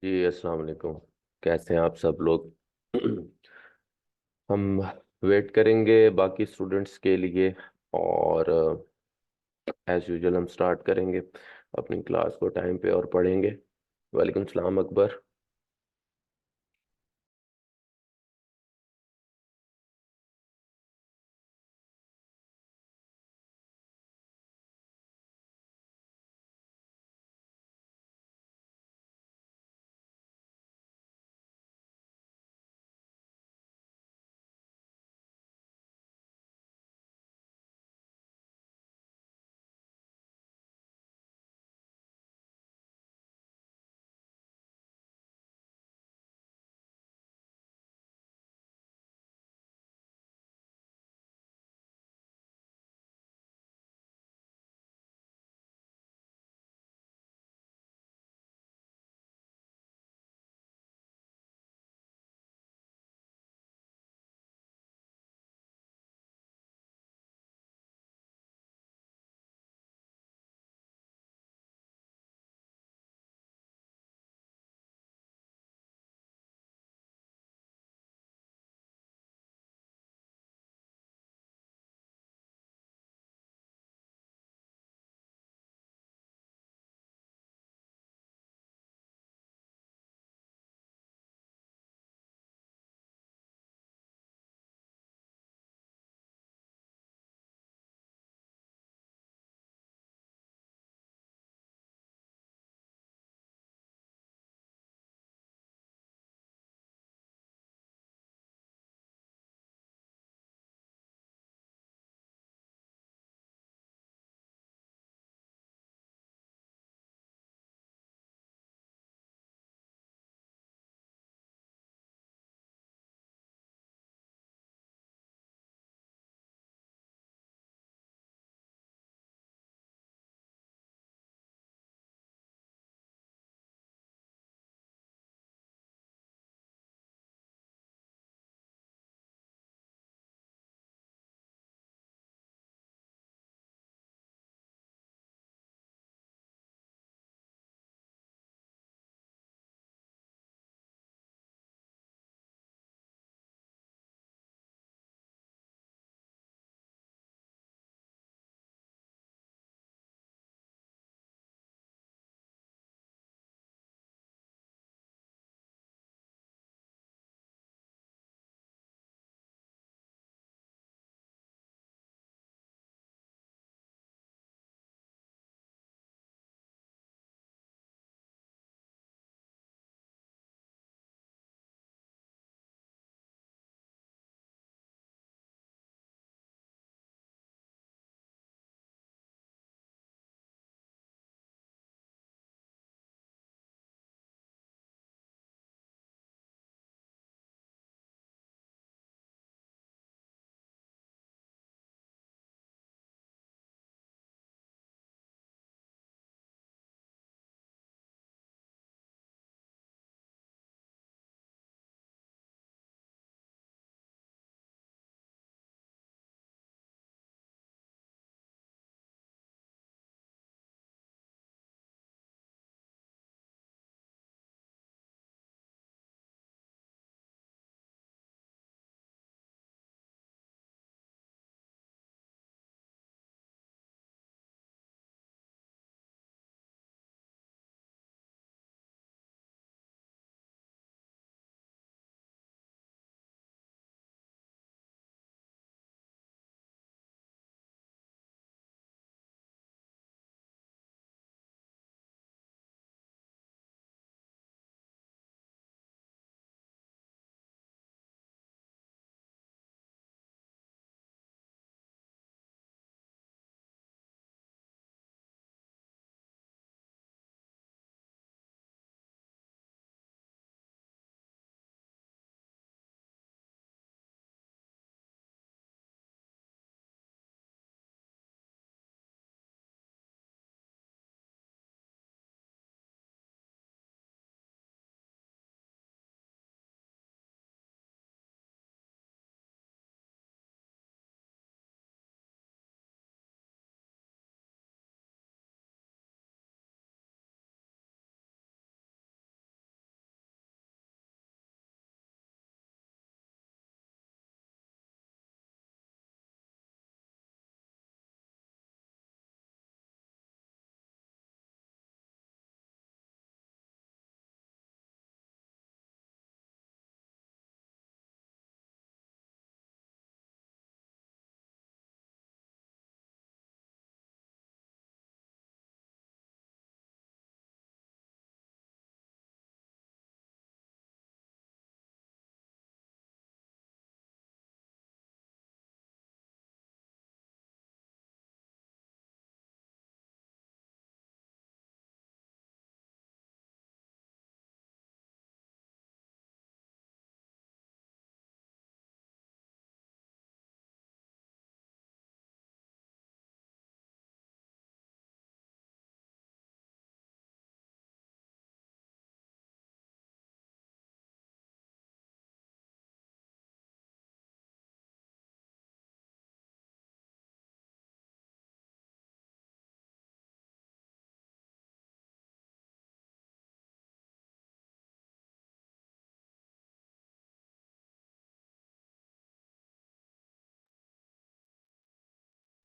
जी अस्सलाम वालेकुम। कैसे हैं आप सब लोग? हम वेट करेंगे बाकी स्टूडेंट्स के लिए और एज यूजुअल हम स्टार्ट करेंगे अपनी क्लास को टाइम पे और पढ़ेंगे। वालेकुम सलाम अकबर।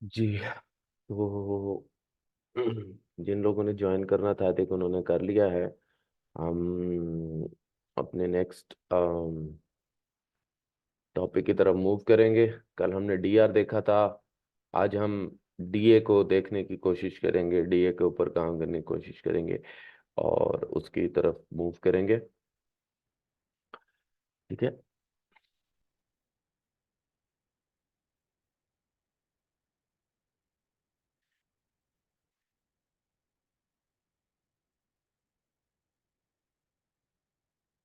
जी। तो जिन लोगों ने ज्वाइन करना था, देखो उन्होंने कर लिया है। हम अपने नेक्स्ट टॉपिक की तरफ मूव करेंगे। कल हमने डीआर देखा था, आज हम डीए को देखने की कोशिश करेंगे, डीए के ऊपर काम करने की कोशिश करेंगे और उसकी तरफ मूव करेंगे। ठीक है।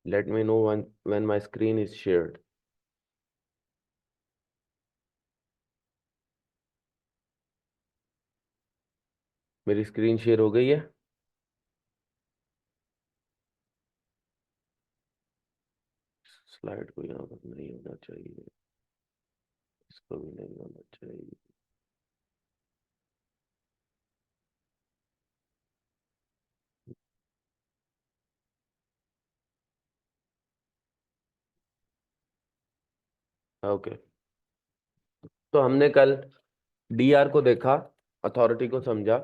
Let me know when my screen is shared. मेरी स्क्रीन शेयर हो गई है। स्लाइड को यहाँ पर नहीं होना चाहिए, इसको भी नहीं होना चाहिए। ओके। तो हमने कल डीआर को देखा, अथॉरिटी को समझा।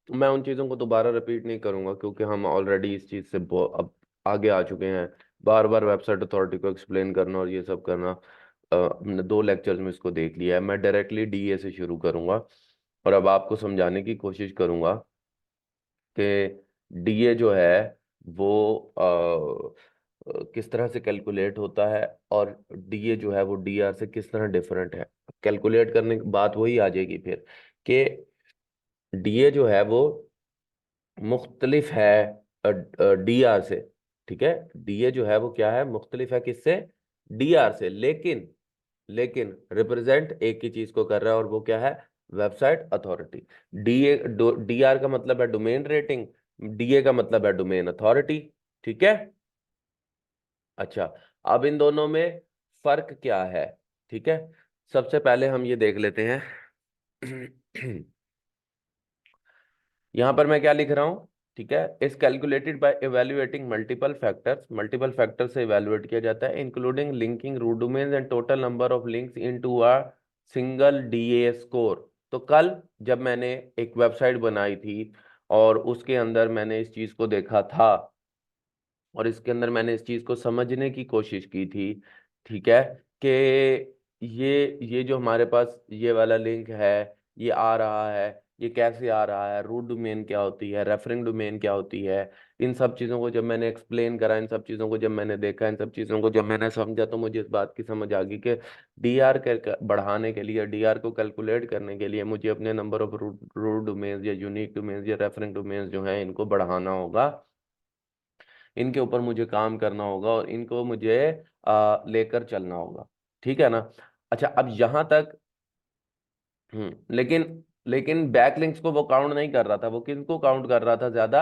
मैं उन चीज़ों को दोबारा रिपीट नहीं करूंगा क्योंकि हम ऑलरेडी इस चीज़ से अब आगे आ चुके हैं। बार बार वेबसाइट अथॉरिटी को एक्सप्लेन करना और ये सब करना, हमने 2 लेक्चर्स में इसको देख लिया है। मैं डायरेक्टली डीए से शुरू करूंगा और अब आपको समझाने की कोशिश करूंगा कि डीए जो है वो किस तरह से कैलकुलेट होता है और डीए जो है वो डीआर से किस तरह डिफरेंट है। कैलकुलेट करने की बात वही आ जाएगी फिर कि डीए जो है वो मुख्तलिफ है डीआर से। ठीक है। डीए जो है वो क्या है, मुख्तलिफ है किससे, डीआर से। लेकिन लेकिन रिप्रेजेंट एक ही चीज को कर रहा है और वो क्या है, वेबसाइट अथॉरिटी। डीए डीआर का मतलब है डोमेन रेटिंग, डीए का मतलब है डोमेन अथॉरिटी। ठीक है। अच्छा, अब इन दोनों में फर्क क्या है। ठीक है। सबसे पहले हम ये देख लेते हैं। यहां पर मैं क्या लिख रहा हूं। ठीक है। Is calculated by evaluating multiple factors, multiple factor से इवेल्युएट किया जाता है, including linking root domains and total number of links into a single DA score. तो कल जब मैंने एक वेबसाइट बनाई थी और उसके अंदर मैंने इस चीज को देखा था और इसके अंदर मैंने इस चीज को समझने की कोशिश की थी। ठीक है। कि ये जो हमारे पास ये वाला लिंक है, ये आ रहा है, ये कैसे आ रहा है, रूट डोमेन क्या होती है, रेफरिंग डोमेन क्या होती है। इन सब चीज़ों को जब मैंने एक्सप्लेन करा, इन सब चीज़ों को जब मैंने देखा, इन सब चीज़ों को जब मैंने समझा, तो मुझे इस बात की समझ आ गई कि डीआर के बढ़ाने के लिए, डीआर को कैलकुलेट करने के लिए मुझे अपने नंबर ऑफ रूट डोमेन्स या यूनिक डोमेन्स या रेफरिंग डोमेन्स जो है इनको बढ़ाना होगा। इनके ऊपर मुझे काम करना होगा और इनको मुझे लेकर चलना होगा। ठीक है ना। अच्छा, अब यहां तक। लेकिन लेकिन बैकलिंक्स को वो काउंट नहीं कर रहा था। वो किसको काउंट कर रहा था ज्यादा,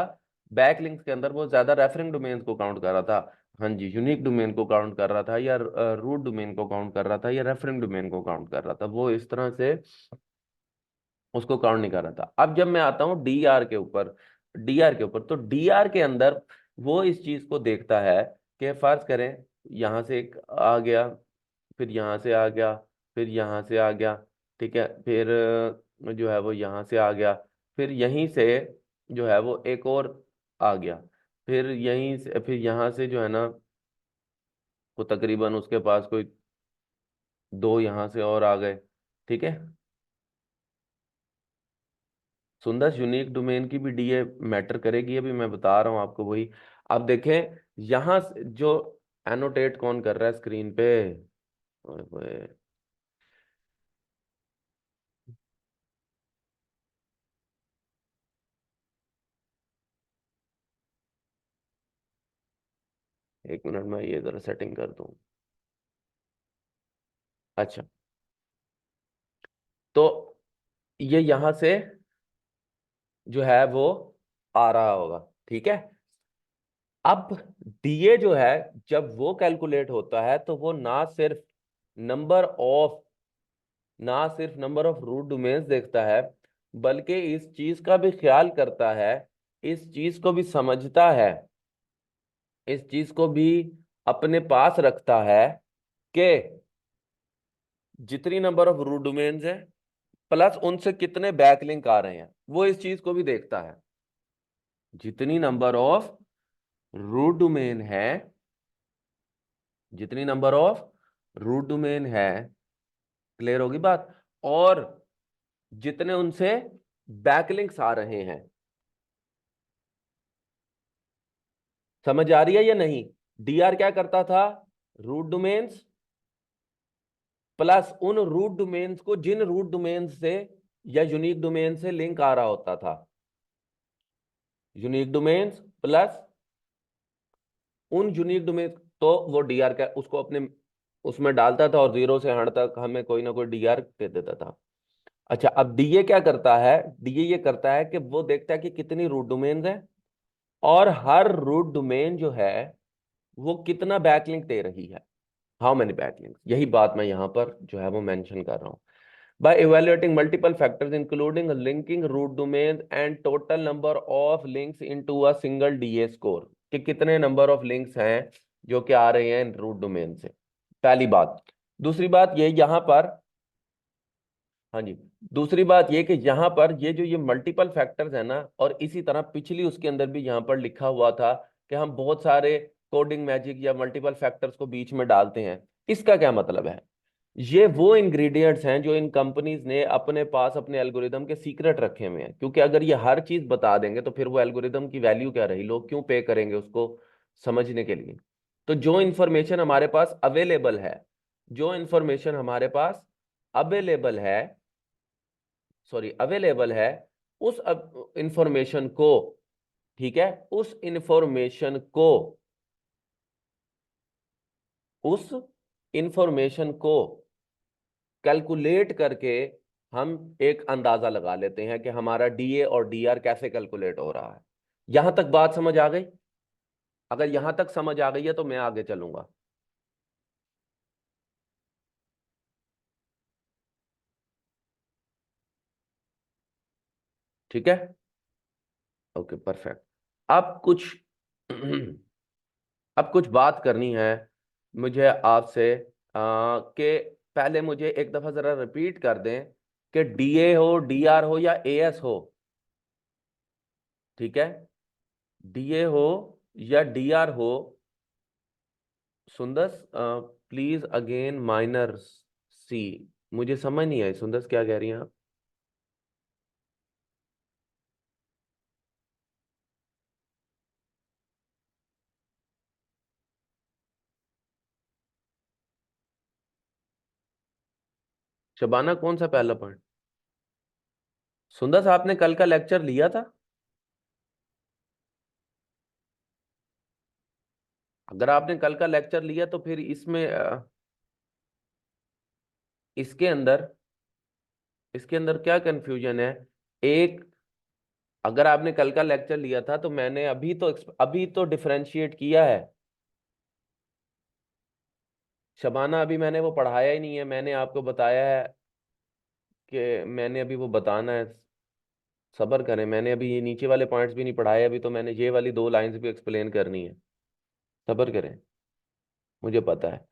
बैकलिंक्स के अंदर वो ज्यादा रेफरिंग डोमेन को काउंट कर रहा था। हाँ जी, यूनिक डोमेन को काउंट कर रहा था या रूट डोमेन को काउंट कर रहा था या रेफरिंग डोमेन को काउंट कर रहा था। वो इस तरह से उसको काउंट नहीं कर रहा था। अब जब मैं आता हूँ डीआर के ऊपर, डीआर के ऊपर, तो डीआर के अंदर वो इस चीज को देखता है कि फर्ज करें यहां से एक आ गया, फिर यहाँ से आ गया, फिर यहाँ से आ गया। ठीक है। फिर जो है वो यहाँ से आ गया, फिर यहीं से जो है वो एक और आ गया, फिर यहीं से, फिर यहाँ से जो है ना वो तकरीबन उसके पास कोई 2 यहाँ से और आ गए। ठीक है। सुंदर, यूनिक डोमेन की भी डीए मैटर करेगी, अभी मैं बता रहा हूँ आपको वही। अब देखें यहाँ जो एनोटेट कौन कर रहा है स्क्रीन पे। ओए होए, 1 मिनट में ये जरा सेटिंग कर दूं। अच्छा, तो ये यहां से जो है वो आ रहा होगा। ठीक है। अब डीए जो है जब वो कैलकुलेट होता है तो वो नंबर ऑफ ना सिर्फ नंबर ऑफ रूट डोमेन्स देखता है, बल्कि इस चीज का भी ख्याल करता है, इस चीज को भी समझता है, इस चीज को भी अपने पास रखता है कि जितनी नंबर ऑफ रूट डोमेन्स है प्लस उनसे कितने बैकलिंक आ रहे हैं, वो इस चीज को भी देखता है। जितनी नंबर ऑफ रूट डोमेन है, जितनी नंबर ऑफ रूट डोमेन है, क्लियर होगी बात, और जितने उनसे बैकलिंक्स आ रहे हैं, समझ आ रही है या नहीं। डीआर क्या करता था, रूट डोमेन्स प्लस उन रूट डोमेन्स को जिन रूट डोमेन्स से या यूनिक डोमेन से लिंक आ रहा होता था, यूनिक डोमेन्स प्लस उन यूनिक डोमेन, तो वो डीआर का उसको अपने उसमें डालता था और 0 से 100 तक हमें कोई ना कोई डीआर दे देता था। अच्छा, अब डीए क्या करता है, डीए ये करता है कि वो देखता है कि कितनी रूट डोमेन्स है और हर रूट डोमेन जो है वो कितना बैकलिंक दे रही है, हाउ मेनी बैकलिंक्स, यही बात मैं यहां पर जो है वो मेंशन कर रहा हूं। By evaluating multiple factors including linking root domains and total number of links into a single DA score, कि कितने नंबर ऑफ लिंक्स हैं जो कि आ रहे हैं रूट डोमेन से, पहली बात। दूसरी बात ये यहां पर, हाँ जी, दूसरी बात ये कि यहाँ पर ये जो ये मल्टीपल फैक्टर्स है ना, और इसी तरह पिछली उसके अंदर भी यहाँ पर लिखा हुआ था कि हम बहुत सारे कोडिंग मैजिक या मल्टीपल फैक्टर्स को बीच में डालते हैं। इसका क्या मतलब है, ये वो इंग्रेडिएंट्स हैं जो इन कंपनीज ने अपने पास अपने एल्गोरिदम के सीक्रेट रखे हुए हैं, क्योंकि अगर ये हर चीज बता देंगे तो फिर वो एल्गोरिदम की वैल्यू क्या रही, लोग क्यों पे करेंगे उसको समझने के लिए। तो जो इंफॉर्मेशन हमारे पास अवेलेबल है, जो इंफॉर्मेशन हमारे पास अवेलेबल है, सॉरी अवेलेबल है, उस इंफॉर्मेशन को, ठीक है, उस इंफॉर्मेशन को, उस इंफॉर्मेशन को कैलकुलेट करके हम एक अंदाजा लगा लेते हैं कि हमारा डीए और डीआर कैसे कैलकुलेट हो रहा है। यहां तक बात समझ आ गई, अगर यहां तक समझ आ गई है तो मैं आगे चलूंगा। ठीक है, ओके परफेक्ट। अब कुछ अब कुछ बात करनी है मुझे आपसे, कि पहले मुझे एक दफा जरा रिपीट कर दें कि डीए हो, डीआर हो या एएस हो, ठीक है, डीए हो या डीआर हो, सुंदर प्लीज अगेन माइनर सी, मुझे समझ नहीं आई सुंदर क्या कह रही हैं आप। शबाना कौन सा पहला पॉइंट, सुंदर आपने कल का लेक्चर लिया था, अगर आपने कल का लेक्चर लिया तो फिर इसमें इसके अंदर, इसके अंदर क्या कंफ्यूजन है। एक, अगर आपने कल का लेक्चर लिया था तो मैंने अभी तो डिफरेंशिएट किया है। शबाना अभी मैंने वो पढ़ाया ही नहीं है, मैंने आपको बताया है कि मैंने अभी वो बताना है, सब्र करें, मैंने अभी ये नीचे वाले पॉइंट्स भी नहीं पढ़ाए, अभी तो मैंने ये वाली 2 लाइंस भी एक्सप्लेन करनी है, सब्र करें, मुझे पता है।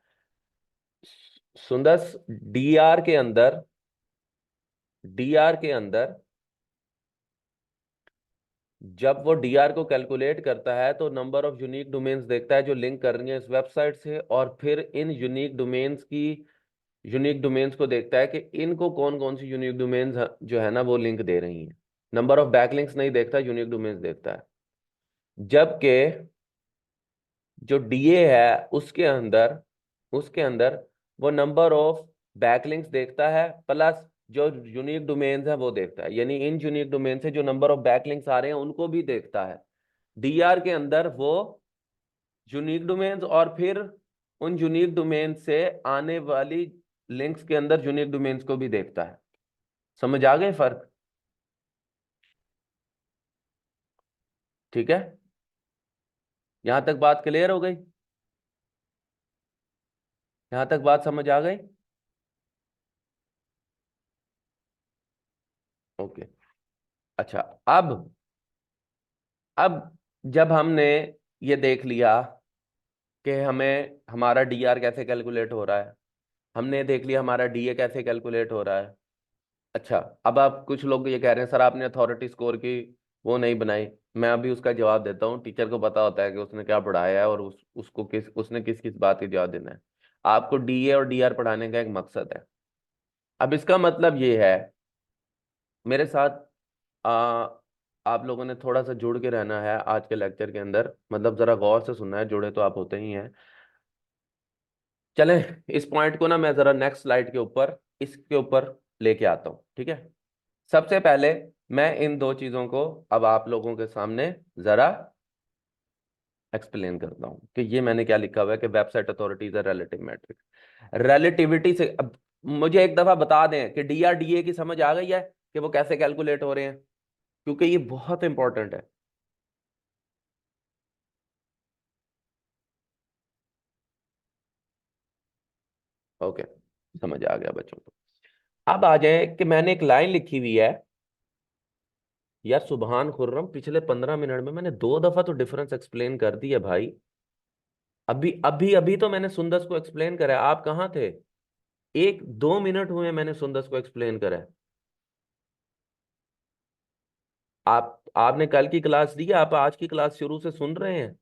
सुंदर, डीआर के अंदर, डीआर के अंदर जब वो डीआर को कैलकुलेट करता है तो नंबर ऑफ यूनिक डोमेन्स देखता है जो लिंक कर रही है इस वेबसाइट से, और फिर इन यूनिक डोमेन्स की, यूनिक डोमेन्स को देखता है कि इनको कौन कौन सी यूनिक डोमेन्स जो है ना वो लिंक दे रही हैं। नंबर ऑफ बैकलिंक्स नहीं देखता, यूनिक डोमेन्स देखता है। जबकि जो डीए है उसके अंदर, उसके अंदर वो नंबर ऑफ बैकलिंक्स देखता है प्लस जो यूनिक डोमेन्स है वो देखता है, यानी इन यूनिक डोमेन से जो नंबर ऑफ बैकलिंक्स आ रहे हैं उनको भी देखता है। डीआर के अंदर वो यूनिक डोमेन्स और फिर उन यूनिक डोमेन से आने वाली लिंक्स के अंदर यूनिक डोमेन्स को भी देखता है। समझ आ गए फर्क, ठीक है, यहां तक बात क्लियर हो गई, यहां तक बात समझ आ गई, ओके। अच्छा, अब अब जब हमने ये देख लिया कि हमें हमारा डीआर कैसे कैलकुलेट हो रहा है, हमने देख लिया हमारा डीए कैसे कैलकुलेट हो रहा है, अच्छा, अब आप कुछ लोग ये कह रहे हैं सर आपने अथॉरिटी स्कोर की वो नहीं बनाई। मैं अभी उसका जवाब देता हूँ। टीचर को पता होता है कि उसने क्या पढ़ाया है और उसको उसने किस किस बात की जवाब देना है। आपको डीए और डीआर पढ़ाने का एक मकसद है। अब इसका मतलब ये है, मेरे साथ आ, आप लोगों ने थोड़ा सा जुड़ के रहना है आज के लेक्चर के अंदर, मतलब जरा गौर से सुनना है, जुड़े तो आप होते ही हैं। चलें, इस पॉइंट को ना मैं जरा नेक्स्ट स्लाइड के ऊपर इसके ऊपर लेके आता हूँ, ठीक है। सबसे पहले मैं इन दो चीजों को अब आप लोगों के सामने जरा एक्सप्लेन करता हूँ कि ये मैंने क्या लिखा हुआ है कि वेबसाइट अथॉरिटीज है रिलेटिव मैट्रिक्स। रिलेटिविटी से अब मुझे एक दफा बता दें कि डीआरडीए की समझ आ गई है कि वो कैसे कैलकुलेट हो रहे हैं, क्योंकि ये बहुत इंपॉर्टेंट है। ओके, समझ आ गया बच्चों को। अब आ जाए कि मैंने एक लाइन लिखी हुई है, यार सुबहान खुर्रम, पिछले 15 मिनट में मैंने 2 दफा तो डिफरेंस एक्सप्लेन कर दी है भाई। अभी अभी अभी तो मैंने सुंदस को एक्सप्लेन करा है, आप कहाँ थे? 1-2 मिनट हुए मैंने सुंदस को एक्सप्लेन करा है। आपने कल की क्लास दी है, आप आज की क्लास शुरू से सुन रहे हैं?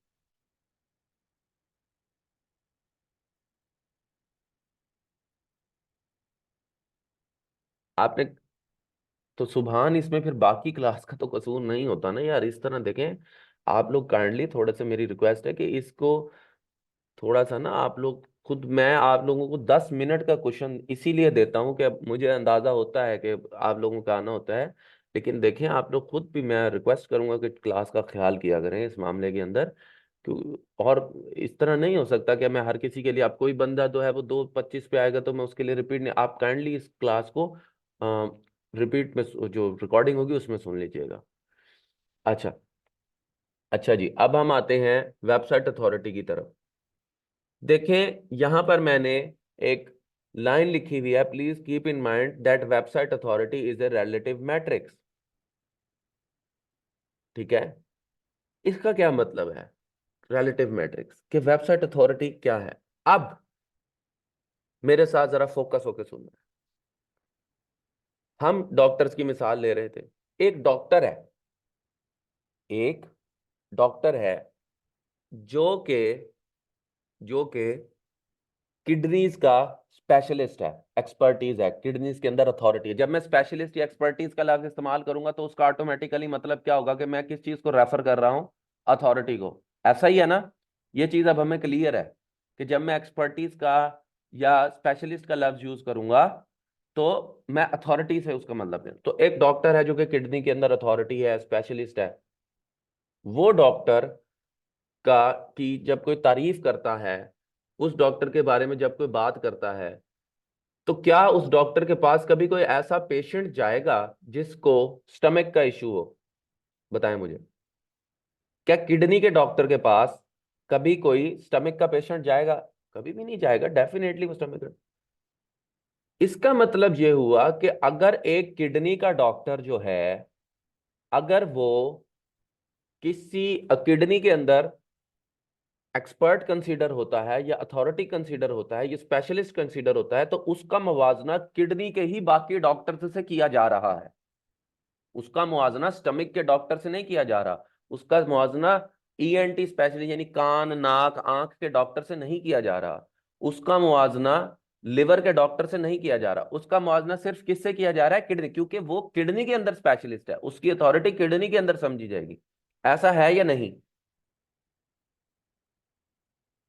आपने तो सुबहान, इसमें फिर बाकी क्लास का तो कसूर नहीं होता ना यार, इस तरह देखें। आप लोग काइंडली, थोड़ा सा मेरी रिक्वेस्ट है कि इसको थोड़ा सा ना आप लोग खुद, मैं आप लोगों को 10 मिनट का क्वेश्चन इसीलिए देता हूं कि अब मुझे अंदाजा होता है कि आप लोगों का आना होता है। लेकिन देखें आप लोग खुद भी, मैं रिक्वेस्ट करूंगा कि क्लास का ख्याल किया करें इस मामले के अंदर। क्यों? और इस तरह नहीं हो सकता कि मैं हर किसी के लिए, अब कोई बंदा जो है वो 2:25 पे आएगा तो मैं उसके लिए रिपीट नहीं, आप काइंडली इस क्लास को रिपीट में जो रिकॉर्डिंग होगी उसमें सुन लीजिएगा। अच्छा, अच्छा जी, अब हम आते हैं वेबसाइट अथॉरिटी की तरफ। देखें यहां पर मैंने एक लाइन लिखी हुई है, please keep in mind that website authority is a relative matrix. ठीक है, इसका क्या मतलब है रिलेटिव मैट्रिक्स कि वेबसाइट अथॉरिटी क्या है? अब मेरे साथ जरा फोकस होकर सुनना। हम डॉक्टर्स की मिसाल ले रहे थे। एक डॉक्टर है, एक डॉक्टर है जो के जो के किडनीज का स्पेशलिस्ट है, एक्सपर्टीज है, किडनीज के अंदर अथॉरिटी है। जब मैं स्पेशलिस्ट या एक्सपर्टीज का लफ्ज इस्तेमाल करूंगा तो उसका ऑटोमेटिकली मतलब क्या होगा कि मैं किस चीज को रेफर कर रहा हूं? अथॉरिटी को। ऐसा ही है ना? ये चीज अब हमें क्लियर है कि जब मैं एक्सपर्टीज का या स्पेशलिस्ट का लफ्ज यूज करूंगा तो मैं अथॉरिटी से उसका मतलब है। तो एक डॉक्टर है जो कि किडनी के अंदर अथॉरिटी है, स्पेशलिस्ट है। वो डॉक्टर का की जब कोई तारीफ करता है, उस डॉक्टर के बारे में जब कोई बात करता है, तो क्या उस डॉक्टर के पास कभी कोई ऐसा पेशेंट जाएगा जिसको स्टमक का इश्यू हो? बताएं मुझे। क्या किडनी के डॉक्टर के पास कभी कोई स्टमक का पेशेंट जाएगा? कभी भी नहीं जाएगा, डेफिनेटली वो स्टमक का। इसका मतलब ये हुआ कि अगर एक किडनी का डॉक्टर जो है, अगर वो किसी किडनी के अंदर एक्सपर्ट कंसीडर होता है या अथॉरिटी कंसीडर होता है या स्पेशलिस्ट कंसीडर होता है, तो उसका मुवाजना किडनी के ही बाकी डॉक्टर से किया जा रहा है। उसका मुवाजना स्टमक के डॉक्टर से नहीं किया जा रहा। उसका मुवाजना ईएनटी स्पेशलिस्ट यानी कान नाक आंख के डॉक्टर से नहीं किया जा रहा। उसका मुवाजना लिवर के डॉक्टर से नहीं किया जा रहा। उसका मुवाजना सिर्फ किससे किया जा रहा है? किडनी, क्योंकि वो किडनी के अंदर स्पेशलिस्ट है, उसकी अथॉरिटी किडनी के अंदर समझी जाएगी। ऐसा है या नहीं?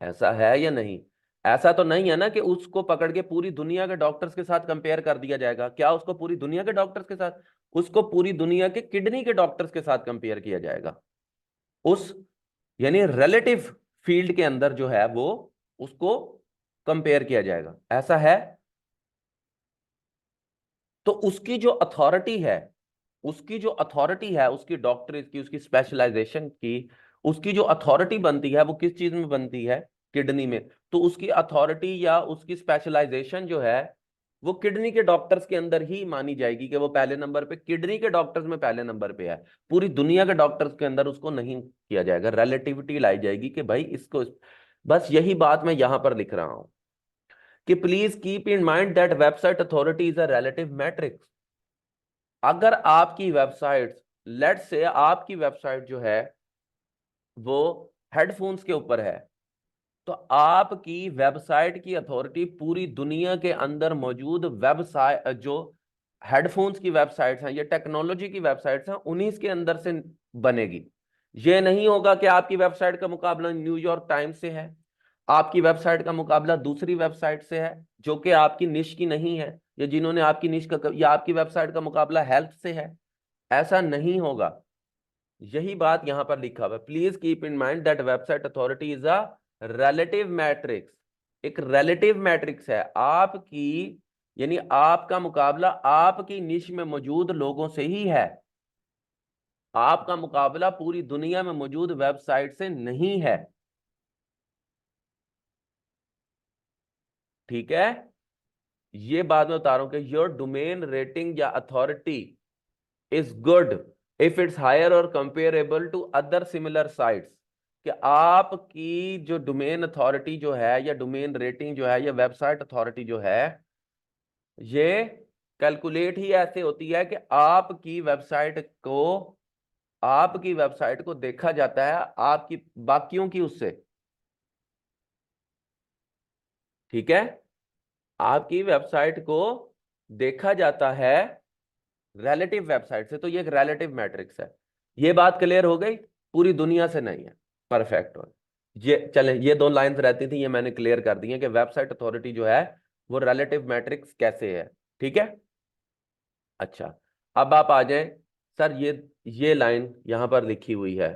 ऐसा है या नहीं? ऐसा तो नहीं है ना कि उसको पकड़ के पूरी दुनिया के डॉक्टर्स के साथ कंपेयर कर दिया जाएगा। क्या उसको पूरी दुनिया के डॉक्टर्स के साथ? उसको पूरी दुनिया के किडनी के डॉक्टर्स के साथ कंपेयर किया जाएगा। उस यानी रिलेटिव फील्ड के अंदर जो है वो उसको कंपेयर किया जाएगा। ऐसा है? तो उसकी जो अथॉरिटी है, उसकी जो अथॉरिटी है, उसकी डॉक्टरेट की, उसकी स्पेशलाइजेशन की, उसकी जो अथॉरिटी बनती है वो किस चीज में बनती है? किडनी में। तो उसकी अथॉरिटी या उसकी स्पेशलाइजेशन जो है वो किडनी के डॉक्टर्स के अंदर ही मानी जाएगी कि वो पहले नंबर पे किडनी के डॉक्टर्स में पहले नंबर पे है। पूरी दुनिया के डॉक्टर्स के अंदर उसको नहीं किया जाएगा, रिलेटिविटी लाई जाएगी कि भाई इसको बस यही बात मैं यहां पर लिख रहा हूं कि please keep in mind that website authority is a relative matrix. अगर आपकी वेबसाइट, लेट्स से आपकी वेबसाइट जो है वो हेडफोन्स के ऊपर है, तो आपकी वेबसाइट की अथॉरिटी पूरी दुनिया के अंदर मौजूद वेबसाइट, जो हेडफोन्स की वेबसाइट्स हैं या टेक्नोलॉजी की वेबसाइट्स हैं, उन्हीं के अंदर से बनेगी। यह नहीं होगा कि आपकी वेबसाइट का मुकाबला न्यूयॉर्क टाइम्स से है, आपकी वेबसाइट का मुकाबला दूसरी वेबसाइट से है जो कि आपकी निश की नहीं है, या जिन्होंने आपकी निश का, या आपकी वेबसाइट का मुकाबला हेल्थ से है। ऐसा नहीं होगा। यही बात यहां पर लिखा हुआ है, please keep in mind that website authority is a relative matrix. एक रिलेटिव मैट्रिक्स है आपकी, यानी आपका मुकाबला आपकी निश में मौजूद लोगों से ही है, आपका मुकाबला पूरी दुनिया में मौजूद वेबसाइट से नहीं है। ठीक है, ये बाद में बता रहा हूं कि योर डोमेन रेटिंग या authority is good if it's higher और comparable to other similar sites. कि आपकी जो डोमेन अथॉरिटी जो है या डोमेन रेटिंग जो है या वेबसाइट अथॉरिटी जो है, ये कैलकुलेट ही ऐसे होती है कि आपकी वेबसाइट को देखा जाता है आपकी बाकियों की उससे। ठीक है, आपकी वेबसाइट को देखा जाता है रिलेटिव वेबसाइट से, तो ये एक रिलेटिव मैट्रिक्स है। ये बात क्लियर हो गई, पूरी दुनिया से नहीं है। परफेक्ट हो। ये चले, ये दो लाइंस रहती थी, ये मैंने क्लियर कर दी है कि वेबसाइट अथॉरिटी जो है वो रिलेटिव मैट्रिक्स कैसे है। ठीक है, अच्छा, अब आप आ जाएं। सर ये लाइन यहां पर लिखी हुई है,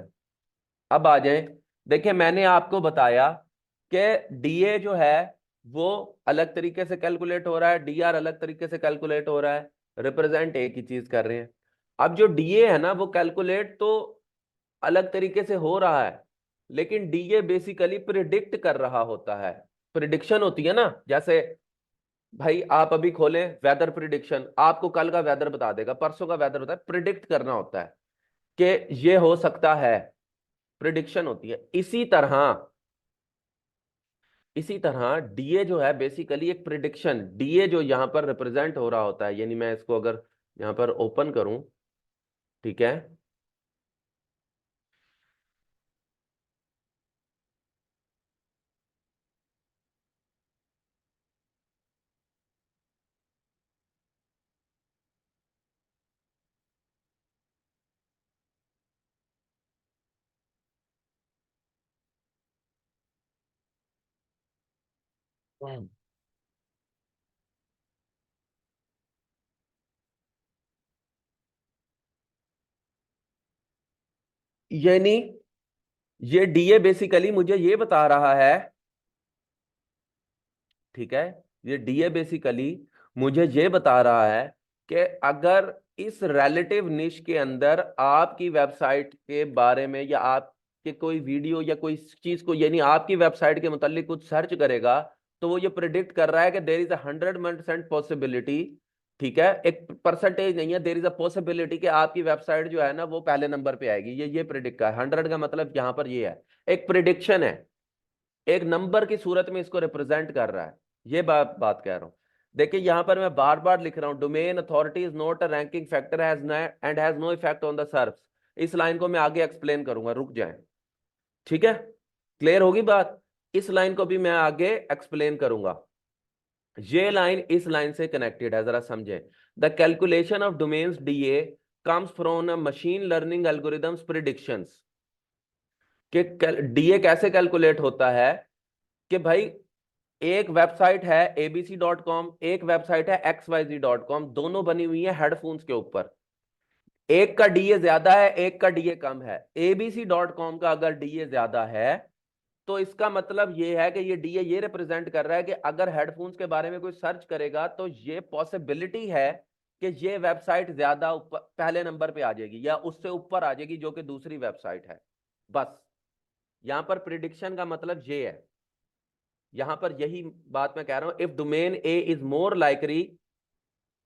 अब आ जाएं। देखिए मैंने आपको बताया कि डीए जो है वो अलग तरीके से कैलकुलेट हो रहा है, डीआर अलग तरीके से कैलकुलेट हो रहा है, रिप्रेजेंट एक ही चीज कर रहे हैं। अब जो डीए है ना वो कैलकुलेट तो अलग तरीके से हो रहा है, लेकिन डीए बेसिकली प्रिडिक्ट कर रहा होता है। प्रिडिक्शन होती है ना, जैसे भाई आप अभी खोलें वेदर प्रिडिक्शन, आपको कल का वेदर बता देगा, परसों का वेदर बता, प्रिडिक्ट करना होता है कि ये हो सकता है, प्रिडिक्शन होती है। इसी तरह डीए जो है बेसिकली एक प्रिडिक्शन, डीए जो यहां पर रिप्रेजेंट हो रहा होता है, यानी मैं इसको अगर यहां पर ओपन करूं, ठीक है, यानी ये डीए बेसिकली मुझे ये बता रहा है, ठीक है, ये डीए बेसिकली मुझे ये बता रहा है कि अगर इस रिलेटिव निश के अंदर आपकी वेबसाइट के बारे में या आपके कोई वीडियो या कोई चीज को, यानी आपकी वेबसाइट के मुतालिक कुछ सर्च करेगा, तो वो ये प्रिडिक्ट कर रहा है कि देर इज 100% पॉसिबिलिटी, ठीक है, एक परसेंटेज नहीं है, देर इज अ पॉसिबिलिटी कि आपकी वेबसाइट जो है ना वो पहले नंबर पे आएगी। ये प्रिडिक्ट का 100 का मतलब यहां पर ये है, एक प्रिडिक्शन है, एक नंबर की सूरत में इसको रिप्रेजेंट कर रहा है। ये बात बात कह रहा हूं। देखिए यहां पर मैं बार बार लिख रहा हूं, domain authority is not a ranking factor and has no effect on the SERPs. इस लाइन को मैं आगे एक्सप्लेन करूंगा, रुक जाएं। ठीक है, क्लियर होगी बात, इस लाइन को भी मैं आगे एक्सप्लेन करूंगा। ये लाइन इस लाइन से कनेक्टेड है, जरा समझें। The calculation of domains DA comes from a machine learning algorithms predictions. कि डीए कैसे कैलकुलेट होता है, कि भाई एक वेबसाइट है abc.com, एक वेबसाइट है xyz.com, दोनों बनी हुई है हेडफोन्स के ऊपर। एक का डीए ज्यादा है, एक का डीए कम है। abc.com का अगर डीए ज्यादा है तो इसका मतलब ये है कि ये डीए ये रिप्रेजेंट कर रहा है कि अगर हेडफोन्स के बारे में कोई सर्च करेगा तो ये पॉसिबिलिटी है कि ये वेबसाइट ज्यादा ऊपर पहले नंबर पे आ जाएगी या उससे ऊपर आ जाएगी जो कि दूसरी वेबसाइट है। बस यहां पर प्रिडिक्शन का मतलब ये है, यहां पर यही बात मैं कह रहा हूं, if domain A is more likely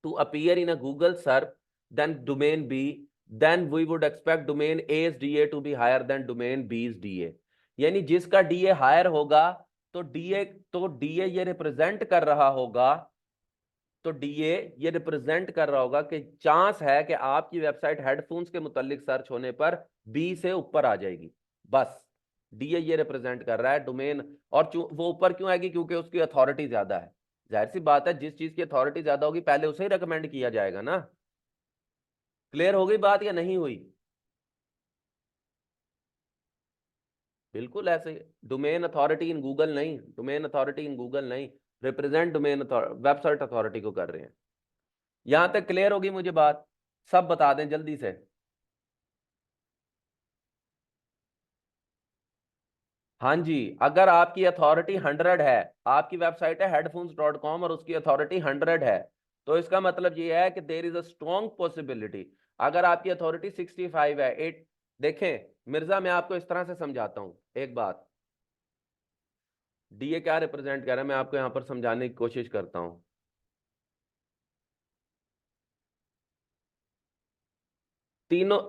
to appear in a Google search than domain B, then we would expect domain A's DA to be higher than domain B's DA. यानी जिसका डीए हायर होगा तो DA ये represent कर रहा होगा, तो DA ये रिप्रेजेंट कर रहा होगा कि चांस है कि आपकी वेबसाइट हेडफोन्स के मुतालिक सर्च होने पर बी से ऊपर आ जाएगी। बस डीए ये रिप्रेजेंट कर रहा है डोमेन। और वो ऊपर क्यों आएगी? क्योंकि उसकी अथॉरिटी ज्यादा है। जाहिर सी बात है, जिस चीज की अथॉरिटी ज्यादा होगी पहले उसे ही रिकमेंड किया जाएगा ना। क्लियर हो गई बात या नहीं हुई? बिल्कुल ऐसे। डोमेन अथॉरिटी इन गूगल नहीं, डोमेन अथॉरिटी इन गूगल नहीं, रिप्रेजेंट डोमेन वेबसाइट अथॉरिटी को कर रहे हैं। यहां तक क्लियर होगी मुझे बात? सब बता दें जल्दी से। हाँ जी, अगर आपकी अथॉरिटी 100 है, आपकी वेबसाइट है headphones.com और उसकी अथॉरिटी 100 है, तो इसका मतलब ये है कि there is a strong possibility. अगर आपकी अथॉरिटी 65 है, 8। देखें मिर्जा, मैं आपको इस तरह से समझाता हूं एक बात। डीए क्या रिप्रेजेंट कर रहा है मैं आपको यहां पर समझाने की कोशिश करता हूं। तीनों,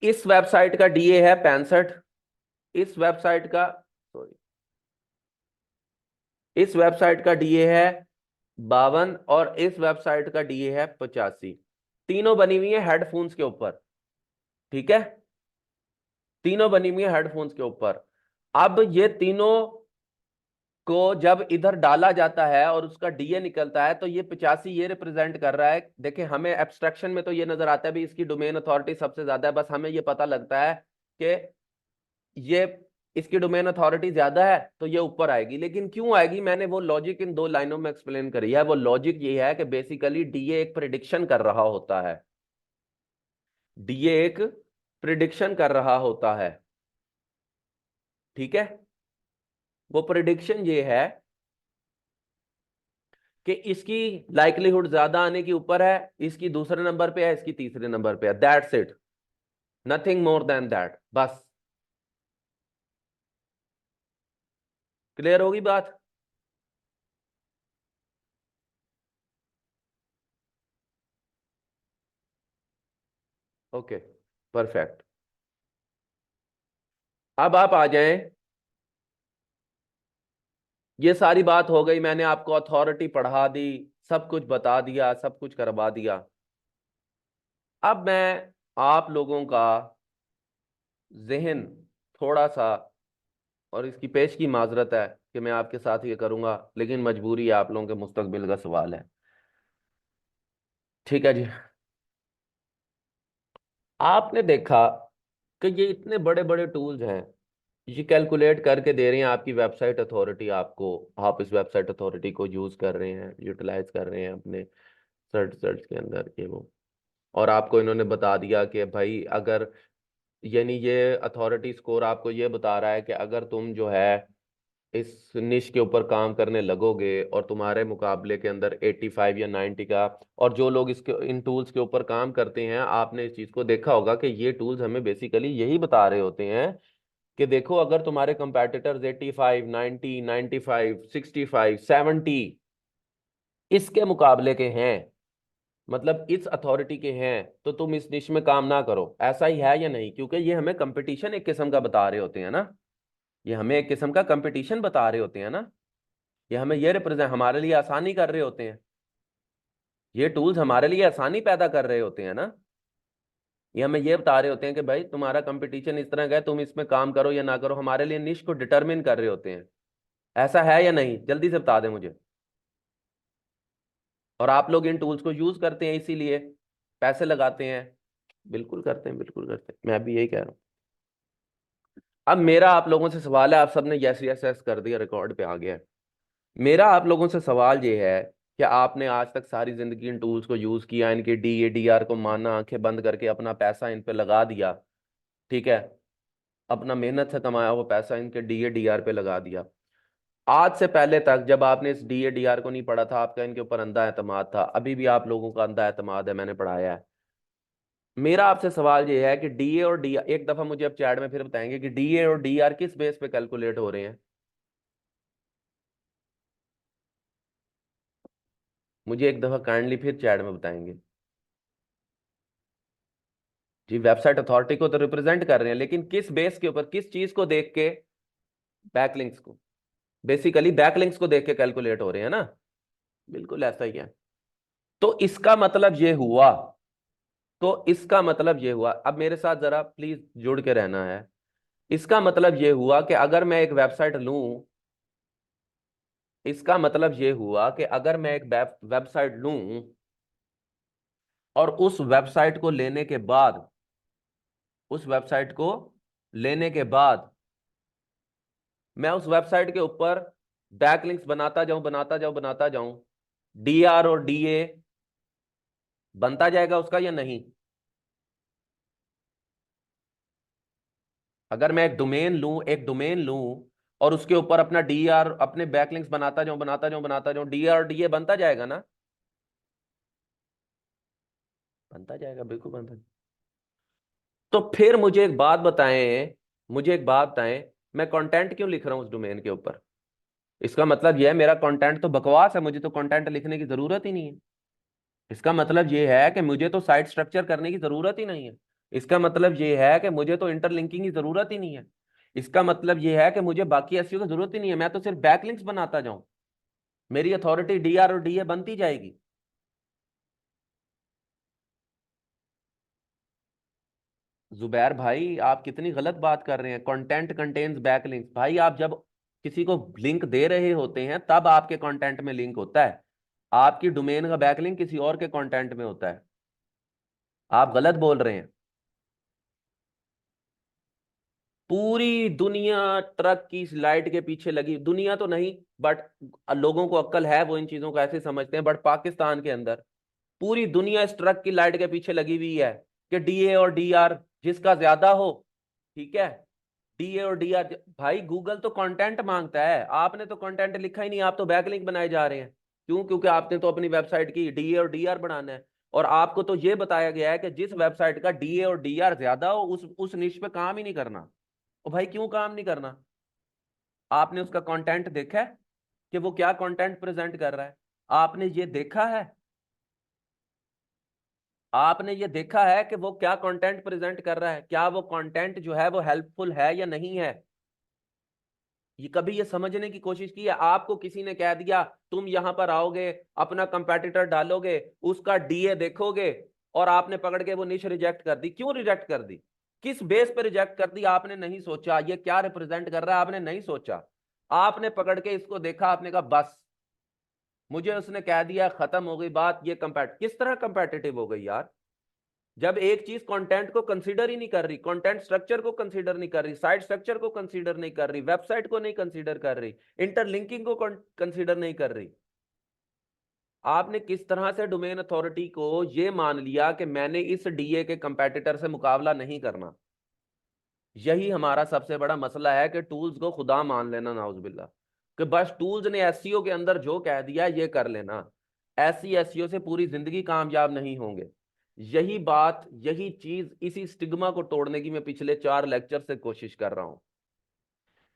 इस वेबसाइट का डीए है 65, इस वेबसाइट का, सॉरी, इस वेबसाइट का डीए है 52 और इस वेबसाइट का डीए है 85। तीनों बनी हुई है हेडफोन्स के ऊपर। ठीक है, तीनों बनी हुई है हेडफोन्स के ऊपर। अब ये तीनों को जब इधर डाला जाता है और उसका डीए निकलता है तो ये 85 ये रिप्रेजेंट कर रहा है। देखिए हमें एब्स्ट्रैक्शन में तो ये नजर आता है भी इसकी डोमेन अथॉरिटी सबसे ज्यादा है, बस हमें ये पता लगता है कि ये इसकी डोमेन अथॉरिटी ज्यादा है तो ये ऊपर आएगी। लेकिन क्यों आएगी, मैंने वो लॉजिक इन 2 लाइनों में एक्सप्लेन करी है। वो लॉजिक ये है कि बेसिकली डीए एक प्रिडिक्शन कर रहा होता है। डीए एक प्रिडिक्शन कर रहा होता है। ठीक है, वो प्रिडिक्शन ये है कि इसकी लाइक्लीहुड ज्यादा आने के ऊपर है, इसकी दूसरे नंबर पे है, इसकी तीसरे नंबर पे है। That's it, nothing more than that, बस। क्लियर होगी बात? Okay, perfect. अब आप आ जाएं, ये सारी बात हो गई, मैंने आपको अथॉरिटी पढ़ा दी, सब कुछ बता दिया, सब कुछ करवा दिया। अब मैं आप लोगों का जहन थोड़ा सा, और इसकी पेश की माजरत है कि मैं आपके साथ ये करूंगा, लेकिन मजबूरी है, आप लोगों के मुस्तकबिल का सवाल है। ठीक है जी। आपने देखा कि ये इतने बड़े बड़े टूल्स हैं, ये कैलकुलेट करके दे रहे हैं आपकी वेबसाइट अथॉरिटी आपको। आप इस वेबसाइट अथॉरिटी को यूज कर रहे हैं, यूटिलाइज कर रहे हैं अपने सर्च सर्च के अंदर ये वो। और आपको इन्होंने बता दिया कि भाई अगर, यानी ये अथॉरिटी स्कोर आपको ये बता रहा है कि अगर तुम जो है इस निश के ऊपर काम करने लगोगे और तुम्हारे मुकाबले के अंदर 85 या 90 का, और जो लोग इसके इन टूल्स के ऊपर काम करते हैं, आपने इस चीज को देखा होगा कि ये टूल्स हमें बेसिकली यही बता रहे होते हैं कि देखो अगर तुम्हारे कंपेटिटर्स 85, 90, 95, 65, 70 इसके मुकाबले के हैं, मतलब इस अथॉरिटी के हैं, तो तुम इस निश में काम ना करो। ऐसा ही है या नहीं? क्योंकि ये हमें कंपटीशन एक किस्म का बता रहे होते हैं ना, ये हमें एक किस्म का कंपटीशन बता रहे होते हैं ना, ये हमें ये रिप्रेजेंट, हमारे लिए आसानी कर रहे होते हैं। ये टूल्स हमारे लिए आसानी पैदा कर रहे होते हैं ना। ये हमें ये बता रहे होते हैं कि भाई तुम्हारा कंपटीशन इस तरह का है, तुम इसमें काम करो या ना करो, हमारे लिए निश को डिटरमिन कर रहे होते हैं। ऐसा है या नहीं? जल्दी से बता दें मुझे। और आप लोग इन टूल्स को यूज करते हैं, इसीलिए पैसे लगाते हैं। बिल्कुल करते हैं, बिल्कुल करते हैं, मैं भी यही कह रहा हूँ। अब मेरा आप लोगों से सवाल है, आप सबने यस यस यस कर दिया, रिकॉर्ड पे आ गया है। मेरा आप लोगों से सवाल ये है कि आपने आज तक सारी जिंदगी इन टूल्स को यूज किया, इनके DADR को माना, आंखें बंद करके अपना पैसा इन पे लगा दिया। ठीक है, अपना मेहनत से कमाया हुआ पैसा इनके DADR पे लगा दिया। आज से पहले तक जब आपने इस DADR को नहीं पढ़ा था, आपका इनके ऊपर अंधा एतमाद था, अभी भी आप लोगों का अंधा एतमाद है, मैंने पढ़ाया है। मेरा आपसे सवाल ये है कि डीए और डी, एक दफा मुझे अब चैट में फिर बताएंगे कि डीए और डीआर किस बेस पे कैलकुलेट हो रहे हैं। मुझे एक दफा काइंडली फिर चैट में बताएंगे। जी, वेबसाइट अथॉरिटी को तो रिप्रेजेंट कर रहे हैं, लेकिन किस बेस के ऊपर, किस चीज को देख के? बैकलिंक्स को, बेसिकली बैकलिंक्स को देख के कैलकुलेट हो रहे हैं ना। बिल्कुल ऐसा ही है। तो इसका मतलब ये हुआ, तो इसका मतलब ये हुआ, अब मेरे साथ जरा प्लीज जुड़ के रहना है। इसका मतलब ये हुआ कि अगर मैं एक वेबसाइट लूं, इसका मतलब ये हुआ कि अगर मैं एक वेबसाइट लूं और उस वेबसाइट को लेने के बाद, उस वेबसाइट को लेने के बाद मैं उस वेबसाइट के ऊपर बैकलिंक्स बनाता जाऊं, बनाता जाऊं, बनाता जाऊं, डीआर और डीए बनता जाएगा उसका या नहीं? अगर मैं एक डोमेन लूं, एक डोमेन लूं और उसके ऊपर अपना डीआर, अपने बैकलिंक्स बनाता जाऊं, बनाता जाऊं, बनाता जाऊं, डीआर और डीए बनता जाएगा ना? बनता जाएगा, बिल्कुल बनता जाएगा। तो फिर मुझे एक बात बताएं, मुझे एक बात बताएं, मैं कंटेंट क्यों लिख रहा हूं उस डोमेन के ऊपर? इसका मतलब यह है मेरा कंटेंट तो बकवास है, मुझे तो कंटेंट लिखने की जरूरत ही नहीं है। इसका मतलब यह है कि मुझे तो साइट स्ट्रक्चर करने की जरूरत ही नहीं है। इसका मतलब यह है कि मुझे तो इंटरलिंकिंग की जरूरत ही नहीं है। इसका मतलब यह है कि मुझे बाकी एसईओ की जरूरत ही नहीं है, मैं तो सिर्फ बैकलिंक्स बनाता जाऊं, मेरी अथॉरिटी डीआर और डीए बनती जाएगी। जुबैर भाई, आप कितनी गलत बात कर रहे हैं। कंटेंट कंटेन्स बैकलिंक्स, भाई आप जब किसी को लिंक दे रहे होते हैं तब आपके कंटेंट में लिंक होता है, आपकी डोमेन का बैकलिंक किसी और के कंटेंट में होता है। आप गलत बोल रहे हैं। पूरी दुनिया ट्रक की लाइट के पीछे लगी, दुनिया तो नहीं बट लोगों को अक्ल है, वो इन चीजों को ऐसे समझते हैं, बट पाकिस्तान के अंदर पूरी दुनिया इस ट्रक की लाइट के पीछे लगी हुई है कि डीए और डीआर जिसका ज्यादा हो, ठीक है, डीए और डीआर। भाई गूगल तो कंटेंट मांगता है, आपने तो कंटेंट लिखा ही नहीं, आप तो बैकलिंक बनाए जा रहे हैं। क्यों? क्योंकि आपने तो अपनी वेबसाइट की डीए और डीआर बनाना है, और आपको तो ये बताया गया है कि जिस वेबसाइट का डीए और डीआर ज्यादा हो उस निश पे काम ही नहीं करना। और भाई क्यों काम नहीं करना? आपने उसका कंटेंट देखा है कि वो क्या कंटेंट प्रेजेंट कर रहा है? आपने ये देखा है, आपने ये देखा है कि वो क्या कंटेंट प्रेजेंट कर रहा है? क्या वो कंटेंट जो है वो हेल्पफुल है या नहीं है? ये कभी ये समझने की कोशिश की है? आपको किसी ने कह दिया तुम यहां पर आओगे, अपना कंपेटिटर डालोगे, उसका डीए देखोगे, और आपने पकड़ के वो निश रिजेक्ट कर दी। क्यों रिजेक्ट कर दी? किस बेस पे रिजेक्ट कर दी? आपने नहीं सोचा ये क्या रिप्रेजेंट कर रहा है, आपने नहीं सोचा। आपने पकड़ के इसको देखा, आपने कहा बस मुझे उसने कह दिया, खत्म हो गई बात। ये कंपेट किस तरह कंपेटिटिव हो गई यार? जब एक चीज कंटेंट को कंसीडर ही नहीं कर रही, कंटेंट स्ट्रक्चर को कंसीडर नहीं कर रही, साइट स्ट्रक्चर को कंसीडर नहीं कर रही, वेबसाइट को नहीं कंसीडर कर रही, इंटरलिंकिंग को कंसीडर नहीं कर रही, आपने किस तरह से डोमेन अथॉरिटी को ये मान लिया कि मैंने इस डीए के कंपेटिटर से मुकाबला नहीं करना? यही हमारा सबसे बड़ा मसला है कि टूल्स को खुदा मान लेना, नाउजुबिल्ला, कि बस टूल्स ने एसईओ के अंदर जो कह दिया ये कर लेना। ऐसी एसईओ से पूरी जिंदगी कामयाब नहीं होंगे। यही बात, यही चीज, इसी स्टिग्मा को तोड़ने की मैं पिछले 4 लेक्चर से कोशिश कर रहा हूं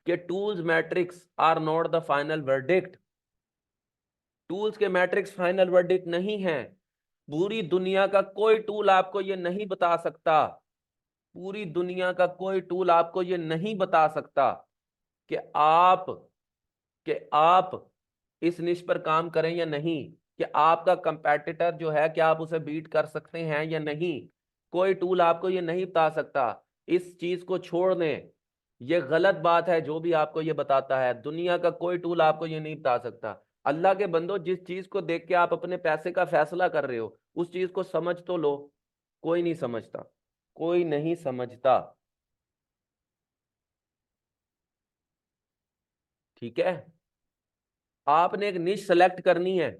कि tools metrics are not the final verdict. Tools के मैट्रिक्स फाइनल वर्डिक्ट नहीं है। पूरी दुनिया का कोई टूल आपको ये नहीं बता सकता, पूरी दुनिया का कोई टूल आपको ये नहीं बता सकता कि आप कि आप इस निश पर काम करें या नहीं, कि आपका कंपेटिटर जो है क्या आप उसे बीट कर सकते हैं या नहीं। कोई टूल आपको ये नहीं बता सकता। इस चीज को छोड़ दें, ये गलत बात है जो भी आपको ये बताता है। दुनिया का कोई टूल आपको ये नहीं बता सकता। अल्लाह के बंदो, जिस चीज को देख के आप अपने पैसे का फैसला कर रहे हो उस चीज को समझ तो लो। कोई नहीं समझता, कोई नहीं समझता। ठीक है, आपने एक निश सेलेक्ट करनी है,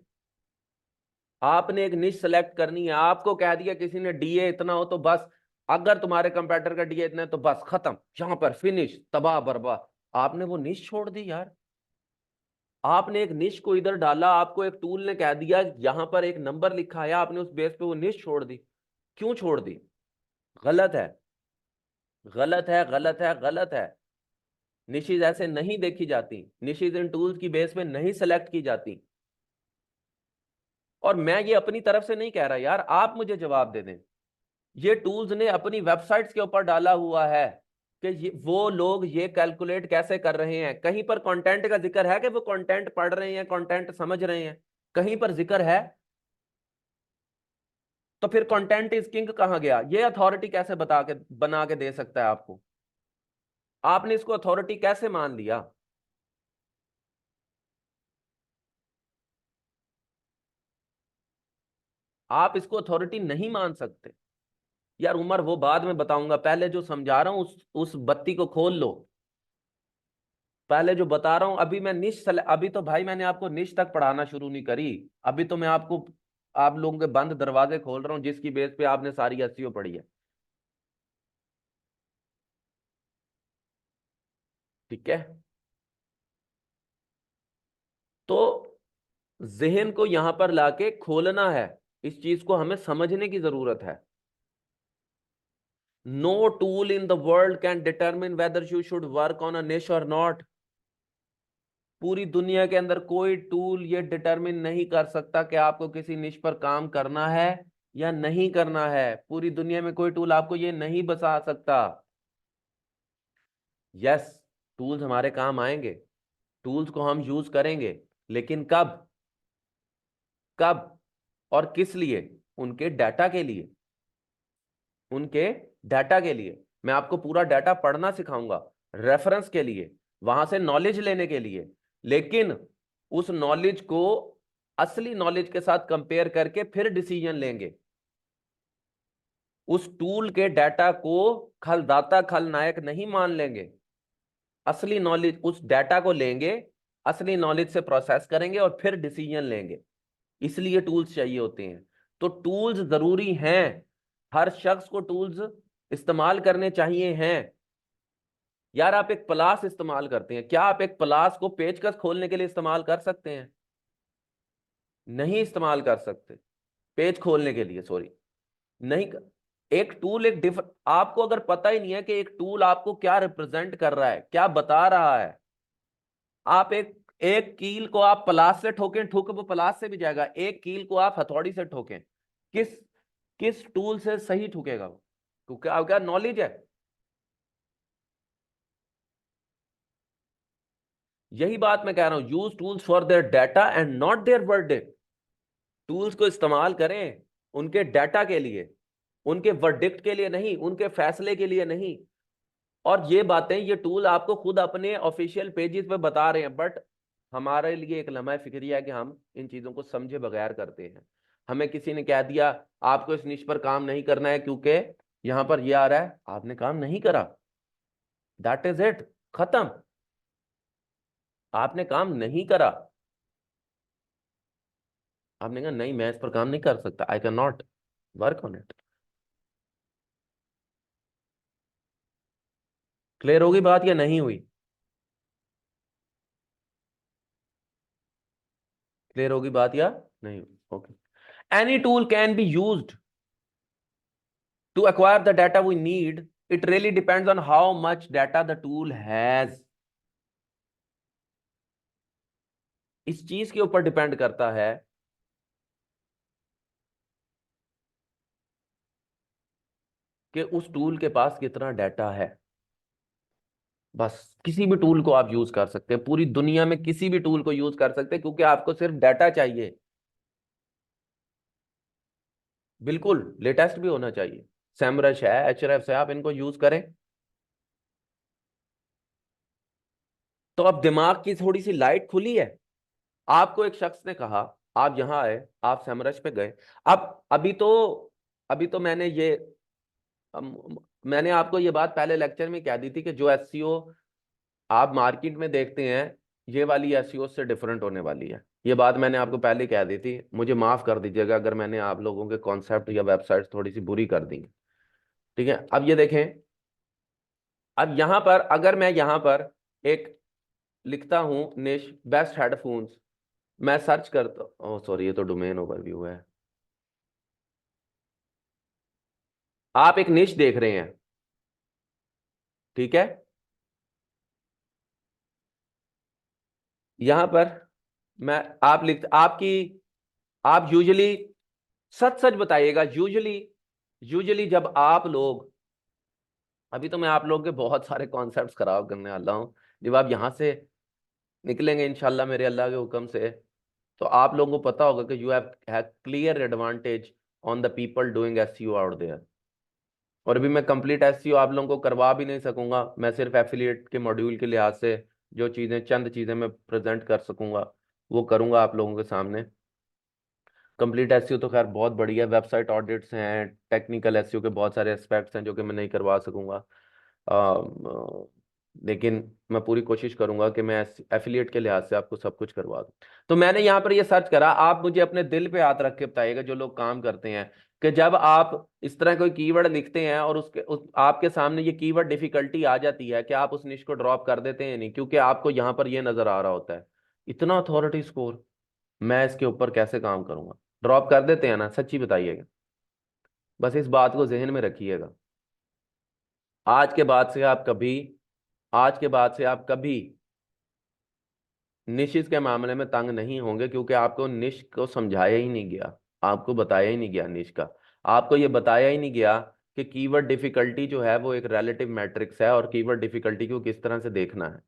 आपने एक निश सेलेक्ट करनी है। आपको कह दिया किसी ने डीए इतना हो तो बस, अगर तुम्हारे कंपेटर का डीए इतना है तो बस खत्म, यहां पर फिनिश, तबाह बर्बाद। आपने वो निश छोड़ दी यार। आपने एक निश को इधर डाला, आपको एक टूल ने कह दिया यहां पर एक नंबर लिखा है, आपने उस बेस पे वो निश छोड़ दी। क्यों छोड़ दी? गलत है, गलत है, गलत है, गलत है। निशीज ऐसे नहीं देखी जाती, निशीज इन टूल्स की बेस पे नहीं सेलेक्ट की जाती। और मैं ये अपनी तरफ से नहीं कह रहा यार, आप मुझे जवाब दे दें। ये टूल्स ने अपनी वेबसाइट्स के ऊपर डाला हुआ है कि वो लोग ये कैलकुलेट कैसे कर रहे हैं। कहीं पर कंटेंट का जिक्र है कि वो कंटेंट पढ़ रहे हैं, कंटेंट समझ रहे हैं? कहीं पर जिक्र है? तो फिर कंटेंट इज किंग कहां गया? ये अथॉरिटी कैसे बना के दे सकता है आपको? आपने इसको अथॉरिटी कैसे मान लिया? आप इसको अथॉरिटी नहीं मान सकते। यार उमर, वो बाद में बताऊंगा, पहले जो समझा रहा हूं उस बत्ती को खोल लो। पहले जो बता रहा हूं, अभी मैं अभी तो भाई मैंने आपको निश तक पढ़ाना शुरू नहीं करी। अभी तो मैं आपको आप लोगों के बंद दरवाजे खोल रहा हूं, जिसकी बेस पे आपने सारी एसईओ पढ़ी है। ठीक है। तो जहन को यहां पर लाके खोलना है, इस चीज को हमें समझने की जरूरत है। No tool in the world can determine whether you should work on a niche or not. पूरी दुनिया के अंदर कोई टूल ये डिटरमिन नहीं कर सकता कि आपको किसी निश पर काम करना है या नहीं करना है। पूरी दुनिया में कोई टूल आपको ये नहीं बता सकता। यस, टूल्स हमारे काम आएंगे, टूल्स को हम यूज करेंगे, लेकिन कब? कब और किस लिए? उनके डाटा के लिए। उनके डाटा के लिए मैं आपको पूरा डाटा पढ़ना सिखाऊंगा, रेफरेंस के लिए, वहां से नॉलेज लेने के लिए। लेकिन उस नॉलेज को असली नॉलेज के साथ कंपेयर करके फिर डिसीजन लेंगे। उस टूल के डाटा को खलदाता खलनायक नहीं मान लेंगे। असली नॉलेज, उस डाटा को लेंगे, असली नॉलेज से प्रोसेस करेंगे और फिर डिसीजन लेंगे। इसलिए टूल्स चाहिए होते हैं। तो टूल्स जरूरी हैं, हर शख्स को टूल्स इस्तेमाल करने चाहिए हैं। यार आप एक प्लास इस्तेमाल करते हैं, क्या आप एक प्लास को पेचकस खोलने के लिए इस्तेमाल कर सकते हैं? नहीं इस्तेमाल कर सकते। पेज खोलने के लिए, सॉरी, नहीं एक टूल एक आपको अगर पता ही नहीं है कि एक टूल आपको क्या रिप्रेजेंट कर रहा है, क्या बता रहा है, आप एक एक कील को आप पलास से ठोकें, ठोक वो पलास से भी जाएगा। एक कील को आप हथौड़ी से ठोकें, किस किस टूल से सही ठुकेगा वो? क्योंकि आपका क्या नॉलेज है। यही बात मैं कह रहा हूं, use tools for their data and not their verdict. Tools को इस्तेमाल करें उनके डाटा के लिए, उनके वर्डिक्ट के लिए नहीं, उनके फैसले के लिए नहीं। और ये बातें ये टूल आपको खुद अपने ऑफिशियल पेजेस पे बता रहे हैं, बट हमारे लिए एक लम्हा फिक्रिया है कि हम इन चीजों को समझे बगैर करते हैं। हमें किसी ने कह दिया आपको इस निश पर काम नहीं करना है क्योंकि यहां पर ये आ रहा है, आपने काम नहीं करा, दैट इज इट, खत्म। आपने काम नहीं करा, आपने कहा नहीं मैं इस पर काम नहीं कर सकता, आई can not work on it. Clear होगी बात या नहीं हुई? क्लियर होगी बात या नहीं हुई? Okay. Any tool can be used to acquire the data we need. It really depends on how much data the tool has. इस चीज के ऊपर डिपेंड करता है कि उस टूल के पास कितना डाटा है। बस किसी भी टूल को आप यूज कर सकते हैं, पूरी दुनिया में किसी भी टूल को यूज कर सकते हैं, क्योंकि आपको सिर्फ डाटा चाहिए। बिल्कुल लेटेस्ट भी होना चाहिए। सैमरश है, एचआरएफ है, आप इनको यूज करें। तो अब दिमाग की थोड़ी सी लाइट खुली है। आपको एक शख्स ने कहा, आप यहां आए, आप सैमरश पे गए। अब अभी तो मैंने आपको ये बात पहले लेक्चर में कह दी थी कि जो एसईओ आप मार्केट में देखते हैं, ये वाली एसईओ से डिफरेंट होने वाली है। ये बात मैंने आपको पहले कह दी थी, मुझे माफ कर दीजिएगा अगर मैंने आप लोगों के कॉन्सेप्ट या वेबसाइट थोड़ी सी बुरी कर दी। ठीक है, अब ये देखें। अब यहां पर अगर मैं यहां पर एक लिखता हूं निश बेस्ट हेडफोन्स, मैं सर्च करता, ओह सॉरी ये तो डोमेन ओवरव्यू है। आप एक निश देख रहे हैं, ठीक है। यहां पर मैं आप लिख आपकी आप यूजुअली सच सच बताइएगा, यूजुअली यूजुअली जब आप लोग, अभी तो मैं आप लोगों के बहुत सारे कॉन्सेप्ट्स खराब करने वाला हूं, जब आप यहां से निकलेंगे इंशाल्लाह मेरे अल्लाह के हुक्म से, तो आप लोगों को पता होगा कि you have clear advantage on the people doing SEO out there. और अभी मैं कंप्लीट एसईओ आप लोगों को करवा भी नहीं सकूंगा, मैं सिर्फ एफिलिएट के मॉड्यूल के लिहाज से जो चीज़ें, चंद चीज़ें मैं प्रेजेंट कर सकूंगा वो करूंगा आप लोगों के सामने। कंप्लीट एसईओ तो खैर बहुत बढ़िया, वेबसाइट ऑडिट्स हैं, टेक्निकल एसईओ के बहुत सारे एस्पेक्ट्स हैं जो कि मैं नहीं करवा सकूंगा। लेकिन मैं पूरी कोशिश करूंगा कि मैं एफिलिएट के लिहाज से आपको सब कुछ करवा दूं। तो मैंने यहाँ पर ये सर्च करा, आप मुझे अपने दिल पे हाथ रख के बताइएगा जो लोग काम करते हैं, कि जब आप इस तरह कोई कीवर्ड लिखते हैं और आपके सामने ये कीवर्ड डिफिकल्टी आ जाती है कि आप उस निश को ड्रॉप कर देते हैं नहीं, क्योंकि आपको यहाँ पर ये नजर आ रहा होता है इतना अथॉरिटी स्कोर, मैं इसके ऊपर कैसे काम करूंगा। ड्रॉप कर देते हैं ना, सच्ची बताइएगा। बस इस बात को जहन में रखिएगा। आज के बाद से आप कभी आज के बाद से आप कभी निशिस के मामले में तंग नहीं होंगे, क्योंकि आपको निश को समझाया ही नहीं गया, आपको बताया ही नहीं गया निश का, आपको ये बताया ही नहीं गया कि कीवर्ड डिफिकल्टी जो है वो एक रिलेटिव मैट्रिक्स है और कीवर्ड डिफिकल्टी को किस तरह से देखना है।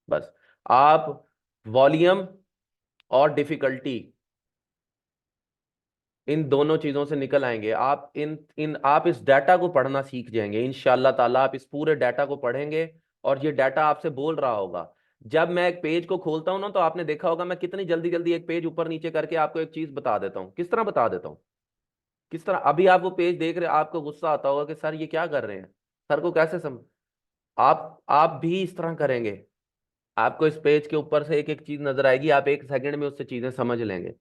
बस आप वॉल्यूम और डिफिकल्टी, इन दोनों चीजों से निकल आएंगे। आप इन इन आप इस डाटा को पढ़ना सीख जाएंगे इंशाल्लाह ताला। आप इस पूरे डाटा को पढ़ेंगे और ये डाटा आपसे बोल रहा होगा। जब मैं एक पेज को खोलता हूं ना, तो आपने देखा होगा मैं कितनी जल्दी जल्दी एक पेज ऊपर नीचे करके आपको एक चीज बता देता हूं। किस तरह बता देता हूं, किस तरह। अभी आप वो पेज देख रहे हैं, आपको गुस्सा आता होगा कि सर ये क्या कर रहे हैं, सर को कैसे समझ। आप भी इस तरह करेंगे, आपको इस पेज के ऊपर से एक एक चीज नजर आएगी, आप एक सेकंड में उससे चीजें समझ लेंगे।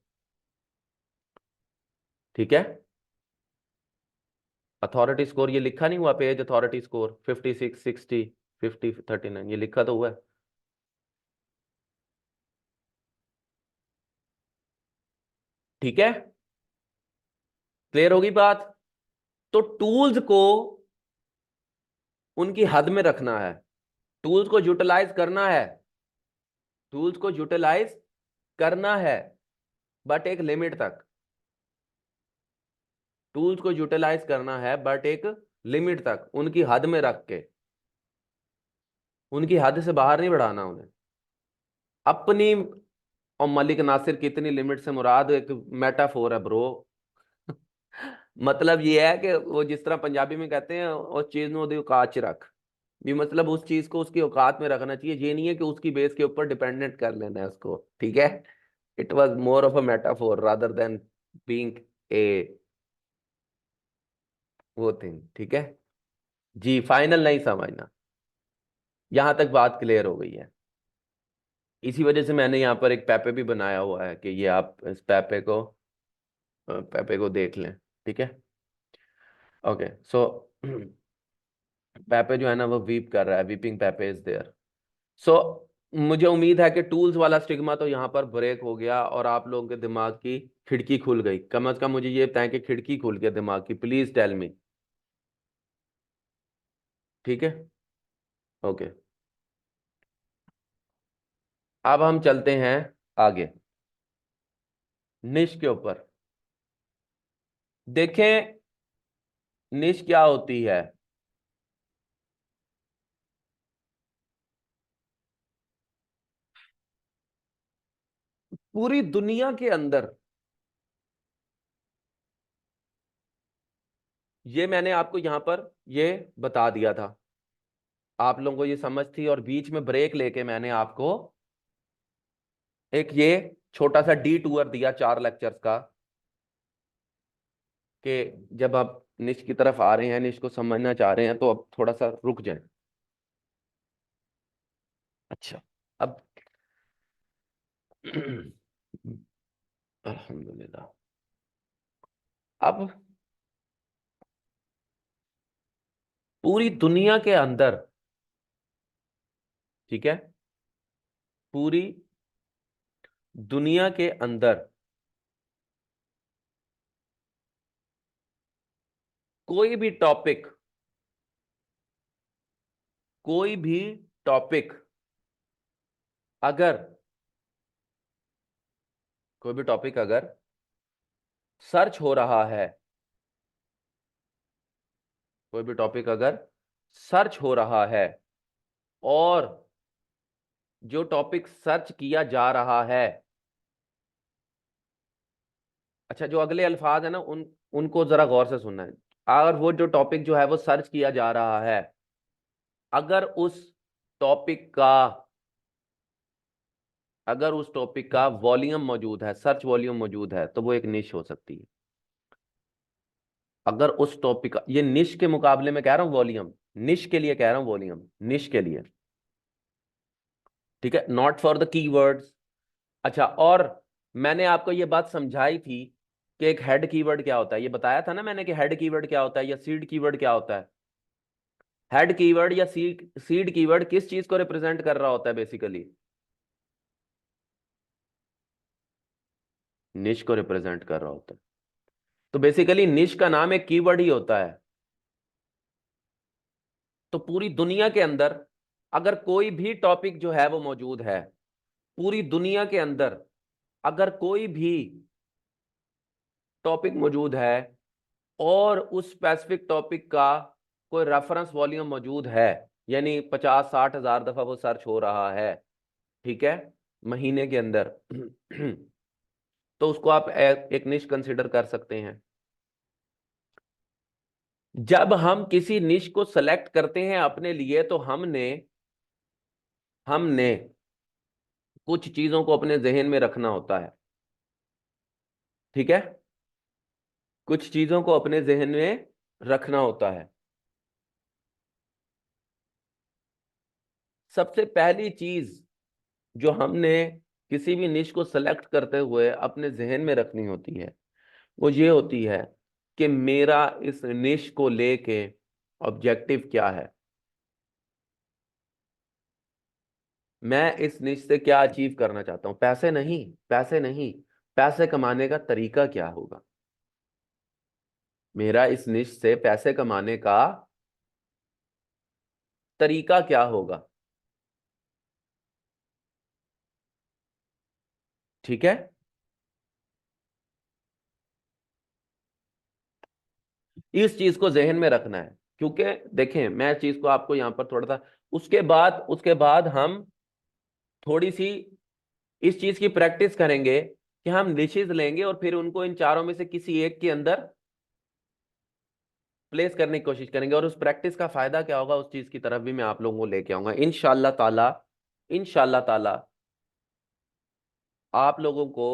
ठीक है। अथॉरिटी स्कोर ये लिखा नहीं हुआ, पेज अथॉरिटी स्कोर 56, 60, 50, 39, ये लिखा तो हुआ है। ठीक है, क्लियर होगी बात। तो टूल्स को उनकी हद में रखना है, टूल्स को यूटिलाइज करना है, टूल्स को यूटिलाइज करना है, बट एक लिमिट तक। टूल्स को यूटिलाइज करना है बट एक लिमिट तक, उनकी हद में रख के, उनकी हद से बाहर नहीं बढ़ाना उन्हें अपनी। और मलिक नासिर की इतनी लिमिट से मुराद एक मेटाफोर है ब्रो। मतलब ये है कि वो जिस तरह पंजाबी में कहते हैं उस चीज में ओदी औकात च रख, भी मतलब उस चीज को उसकी औकात में रखना चाहिए। ये नहीं है कि उसकी बेस के ऊपर डिपेंडेंट कर लेना है उसको। ठीक है, it was more of a metaphor rather than being a वो थिंग। ठीक है जी, फाइनल नहीं समझना, यहां तक बात क्लियर हो गई है। इसी वजह से मैंने यहाँ पर एक पैपे भी बनाया हुआ है कि ये आप इस पैपे को देख लें। ठीक है, ओके सो पैपे जो है ना वो वीप कर रहा है, वीपिंग पैपे इज देयर। सो मुझे उम्मीद है कि टूल्स वाला स्टिग्मा तो यहाँ पर ब्रेक हो गया और आप लोगों के दिमाग की खिड़की खुल गई। कम से कम मुझे ये बताएं कि खिड़की खुल गया दिमाग की, प्लीज टेल मी। ठीक है, ओके। अब हम चलते हैं आगे निश के ऊपर। देखें निश क्या होती है। पूरी दुनिया के अंदर, ये मैंने आपको यहां पर ये बता दिया था, आप लोगों को ये समझ थी, और बीच में ब्रेक लेके मैंने आपको एक ये छोटा सा डी टूर दिया 4 लेक्चर्स का, कि जब आप निश की तरफ आ रहे हैं, निश को समझना चाह रहे हैं, तो अब थोड़ा सा रुक जाएं। अच्छा, अब अल्हम्दुलिल्लाह। अब पूरी दुनिया के अंदर, ठीक है, पूरी दुनिया के अंदर कोई भी टॉपिक, कोई भी टॉपिक अगर कोई भी टॉपिक अगर सर्च हो रहा है, कोई भी टॉपिक अगर सर्च हो रहा है, और जो टॉपिक सर्च किया जा रहा है, अच्छा, जो अगले अल्फाज है ना उनको जरा गौर से सुनना है। अगर वो जो टॉपिक जो है वो सर्च किया जा रहा है, अगर उस टॉपिक का अगर उस टॉपिक का वॉल्यूम मौजूद है, सर्च वॉल्यूम मौजूद है, तो वो एक निश हो सकती है। अगर उस टॉपिक का, ये निश के मुकाबले में कह रहा हूं वॉल्यूम, निश के लिए कह रहा हूं वॉल्यूम, निश के लिए, ठीक है, नॉट फॉर द कीवर्ड्स। अच्छा, और मैंने आपको ये बात समझाई थी कि एक हेड कीवर्ड क्या होता है, ये बताया था ना मैंने कि हेड कीवर्ड क्या होता है या सीड कीवर्ड क्या होता है। हेड कीवर्ड या सीड कीवर्ड किस चीज को रिप्रेजेंट कर रहा होता है बेसिकली? निश को रिप्रेजेंट कर रहा होता है। तो बेसिकली निश का नाम एक कीवर्ड ही होता है। तो पूरी दुनिया के अंदर अगर कोई भी टॉपिक जो है वो मौजूद है, पूरी दुनिया के अंदर अगर कोई भी टॉपिक मौजूद है और उस स्पेसिफिक टॉपिक का कोई रेफरेंस वॉल्यूम मौजूद है, यानी 50-60 हजार दफा वो सर्च हो रहा है, ठीक है, महीने के अंदर, तो उसको आप एक निश कंसिडर कर सकते हैं। जब हम किसी निश को सेलेक्ट करते हैं अपने लिए, तो हमने हमने कुछ चीजों को अपने जहन में रखना होता है, ठीक है, कुछ चीजों को अपने जहन में रखना होता है। सबसे पहली चीज जो हमने किसी भी निश को सेलेक्ट करते हुए अपने जहन में रखनी होती है, वो ये होती है कि मेरा इस निश को लेके ऑब्जेक्टिव क्या है, मैं इस निश से क्या अचीव करना चाहता हूं। पैसे नहीं, पैसे नहीं, पैसे कमाने का तरीका क्या होगा, मेरा इस निश से पैसे कमाने का तरीका क्या होगा, ठीक है। इस चीज को जहन में रखना है, क्योंकि देखें मैं चीज को आपको यहां पर थोड़ा सा, उसके बाद हम थोड़ी सी इस चीज की प्रैक्टिस करेंगे कि हम निशेज लेंगे और फिर उनको इन चारों में से किसी एक के अंदर प्लेस करने की कोशिश करेंगे, और उस प्रैक्टिस का फायदा क्या होगा उस चीज की तरफ भी मैं आप लोगों को लेके आऊंगा इंशाल्लाह ताला। इंशाल्लाह ताला आप लोगों को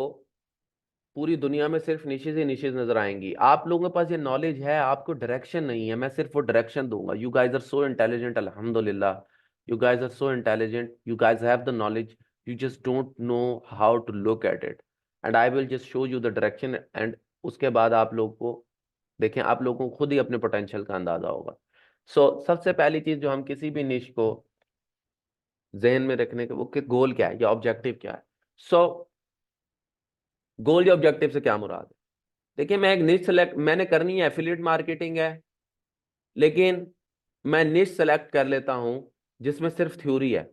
पूरी दुनिया में सिर्फ निशेज ही निशेज नजर आएंगी। आप लोगों के पास ये नॉलेज है, आपको डायरेक्शन नहीं है, मैं सिर्फ वो डायरेक्शन दूंगा। You guys are so intelligent, अल्हम्दुलिल्लाह, you guys are so intelligent, you guys have the knowledge, you just don't know how to look at it, and I will just show you the direction, and उसके बाद आप लोग को देखें, आप लोगों को खुद ही अपने पोटेंशियल का अंदाजा होगा। सबसे पहली चीज जो हम किसी भी निश को जहन में रखने के, वो कि गोल क्या है या ऑब्जेक्टिव क्या है। सो गोल या ऑब्जेक्टिव से क्या मुराद है? देखिए, मैं एक निश सेलेक्ट मैंने करनी है, एफिलिएट मार्केटिंग है, लेकिन मैं निश सेलेक्ट कर लेता हूं जिसमें सिर्फ थ्योरी है,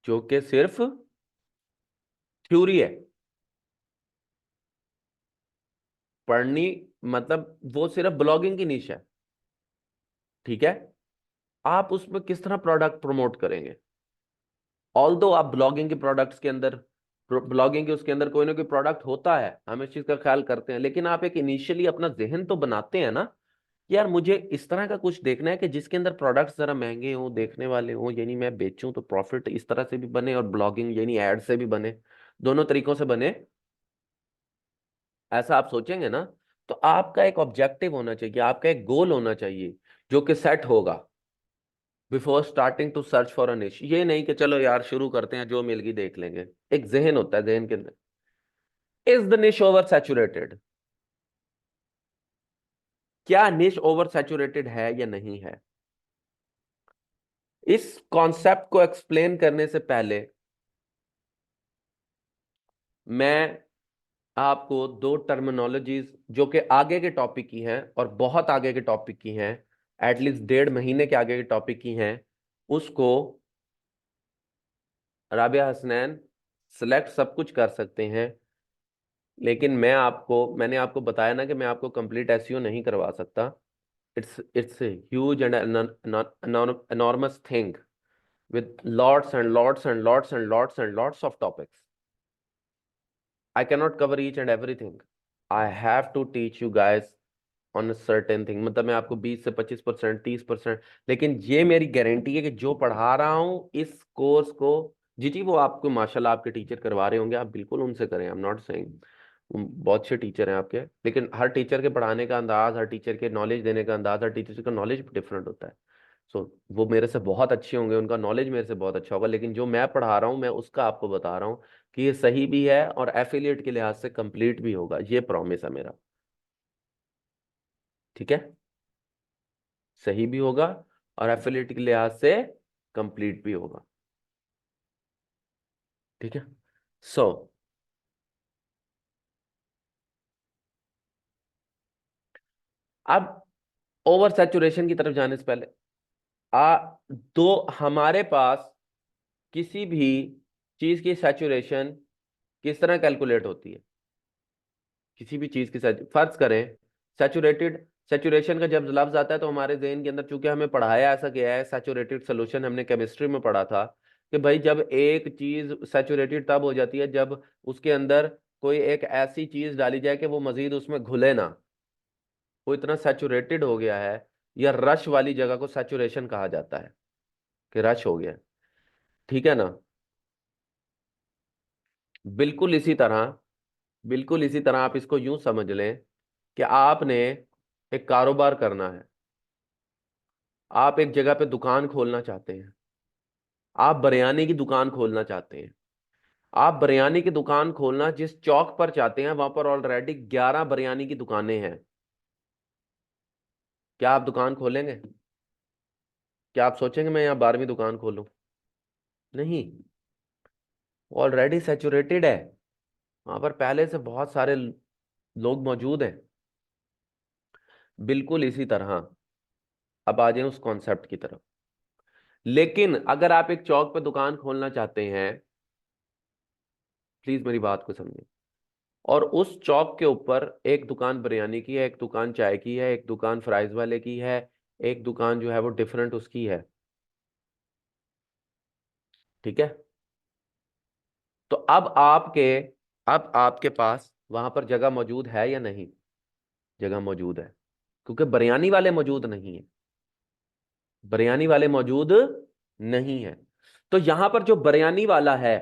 जो कि सिर्फ थ्योरी है, पढ़नी, मतलब वो सिर्फ ब्लॉगिंग की निश है, ठीक है। आप उसमें किस तरह प्रोडक्ट प्रमोट करेंगे? ऑल्दो आप ब्लॉगिंग के प्रोडक्ट्स के अंदर, ब्लॉगिंग के उसके अंदर कोई ना कोई प्रोडक्ट होता है, हम इस चीज का ख्याल करते हैं, लेकिन आप एक इनिशियली अपना जहन तो बनाते हैं ना, यार मुझे इस तरह का कुछ देखना है कि जिसके अंदर प्रोडक्ट्स जरा महंगे हों, देखने वाले हों, यानी मैं बेचूं तो प्रॉफिट इस तरह से भी बने और ब्लॉगिंग यानी एड से भी बने, दोनों तरीकों से बने, ऐसा आप सोचेंगे ना। तो आपका एक ऑब्जेक्टिव होना चाहिए, आपका एक गोल होना चाहिए जो कि सेट होगा before starting to search for a niche. ये नहीं कि चलो यार शुरू करते हैं, जो मिल गई देख लेंगे। एक जहन होता है, जहन के अंदर, इज द निश ओवर सैचुरेटेड, क्या निश ओवर सैचुरेटेड है या नहीं है। इस कॉन्सेप्ट को एक्सप्लेन करने से पहले मैं आपको दो टर्मिनोलॉजीज जो कि आगे के टॉपिक की हैं और बहुत आगे के टॉपिक की हैं, एटलीस्ट 1.5 महीने के आगे के टॉपिक की हैं, उसको राबिया हसनैन सिलेक्ट सब कुछ कर सकते हैं, लेकिन मैंने आपको बताया ना कि मैं आपको कंप्लीट एसईओ नहीं करवा सकता। It's huge and enormous thing with lots and lots and lots and lots and lots of topics. I can not cover each and everything, I have to teach you guys on certain thing. मतलब मैं आपको 20 से 25%, 30%, लेकिन ये मेरी guarantee है कि जो पढ़ा रहा हूँ इस कोर्स को, जी जी वो आपको माशाल्लाह आपके टीचर करवा रहे होंगे, आप बिल्कुल उनसे करें, आई एम नॉट सेइंग, बहुत अच्छे टीचर हैं आपके, लेकिन हर टीचर के पढ़ाने का अंदाज, हर टीचर के नॉलेज देने का अंदाज, हर टीचर का नॉलेज डिफरेंट होता है। सो वो मेरे से बहुत अच्छे होंगे, उनका नॉलेज मेरे से बहुत अच्छा होगा, लेकिन जो मैं पढ़ा रहा हूँ मैं उसका आपको बता रहा हूँ कि ये सही भी है और एफिलिएट के लिहाज से कंप्लीट भी होगा, ये प्रॉमिस है मेरा। ठीक है, सही भी होगा और एफिलिएट के लिहाज से कंप्लीट भी होगा। ठीक है। सो अब ओवर सैचुरेशन की तरफ जाने से पहले आ दो हमारे पास किसी भी चीज की सैचुरेशन किस तरह कैलकुलेट होती है, किसी भी चीज की फर्ज करें सैचुरेटेड, सैचुरेशन का जब लफ्ज आता है तो हमारे जहन के अंदर, चूंकि हमें पढ़ाया ऐसा गया है, सैचुरेटेड सोल्यूशन हमने केमिस्ट्री में पढ़ा था कि भाई जब एक चीज सैचुरेटेड तब हो जाती है जब उसके अंदर कोई एक ऐसी चीज डाली जाए कि वो मजीद उसमें घुले ना, वो इतना सैचुरेटेड हो गया है, या रश वाली जगह को सैचुरेशन कहा जाता है कि रश हो गया। ठीक है ना। बिल्कुल इसी तरह, बिल्कुल इसी तरह आप इसको यूं समझ लें कि आपने एक कारोबार करना है, आप एक जगह पे दुकान खोलना चाहते हैं, आप बिरयानी की दुकान खोलना चाहते हैं, आप बिरयानी की दुकान खोलना जिस चौक पर चाहते हैं वहां पर ऑलरेडी 11 बिरयानी की दुकानें हैं, क्या आप दुकान खोलेंगे? क्या आप सोचेंगे मैं यहाँ 12वीं दुकान खोलूं? नहीं, ऑलरेडी सैचुरेटेड है, वहां पर पहले से बहुत सारे लोग मौजूद हैं। बिल्कुल इसी तरह अब आ जाए उस कॉन्सेप्ट की तरफ, लेकिन अगर आप एक चौक पर दुकान खोलना चाहते हैं, प्लीज मेरी बात को समझें, और उस चौक के ऊपर एक दुकान बिरयानी की है, एक दुकान चाय की है, एक दुकान फ्राइज वाले की है, एक दुकान जो है वो डिफरेंट उसकी है। ठीक है। तो अब आपके पास वहां पर जगह मौजूद है या नहीं? जगह मौजूद है, क्योंकि बिरयानी वाले मौजूद नहीं है, बिरयानी वाले मौजूद नहीं है। तो यहां पर जो बिरयानी वाला है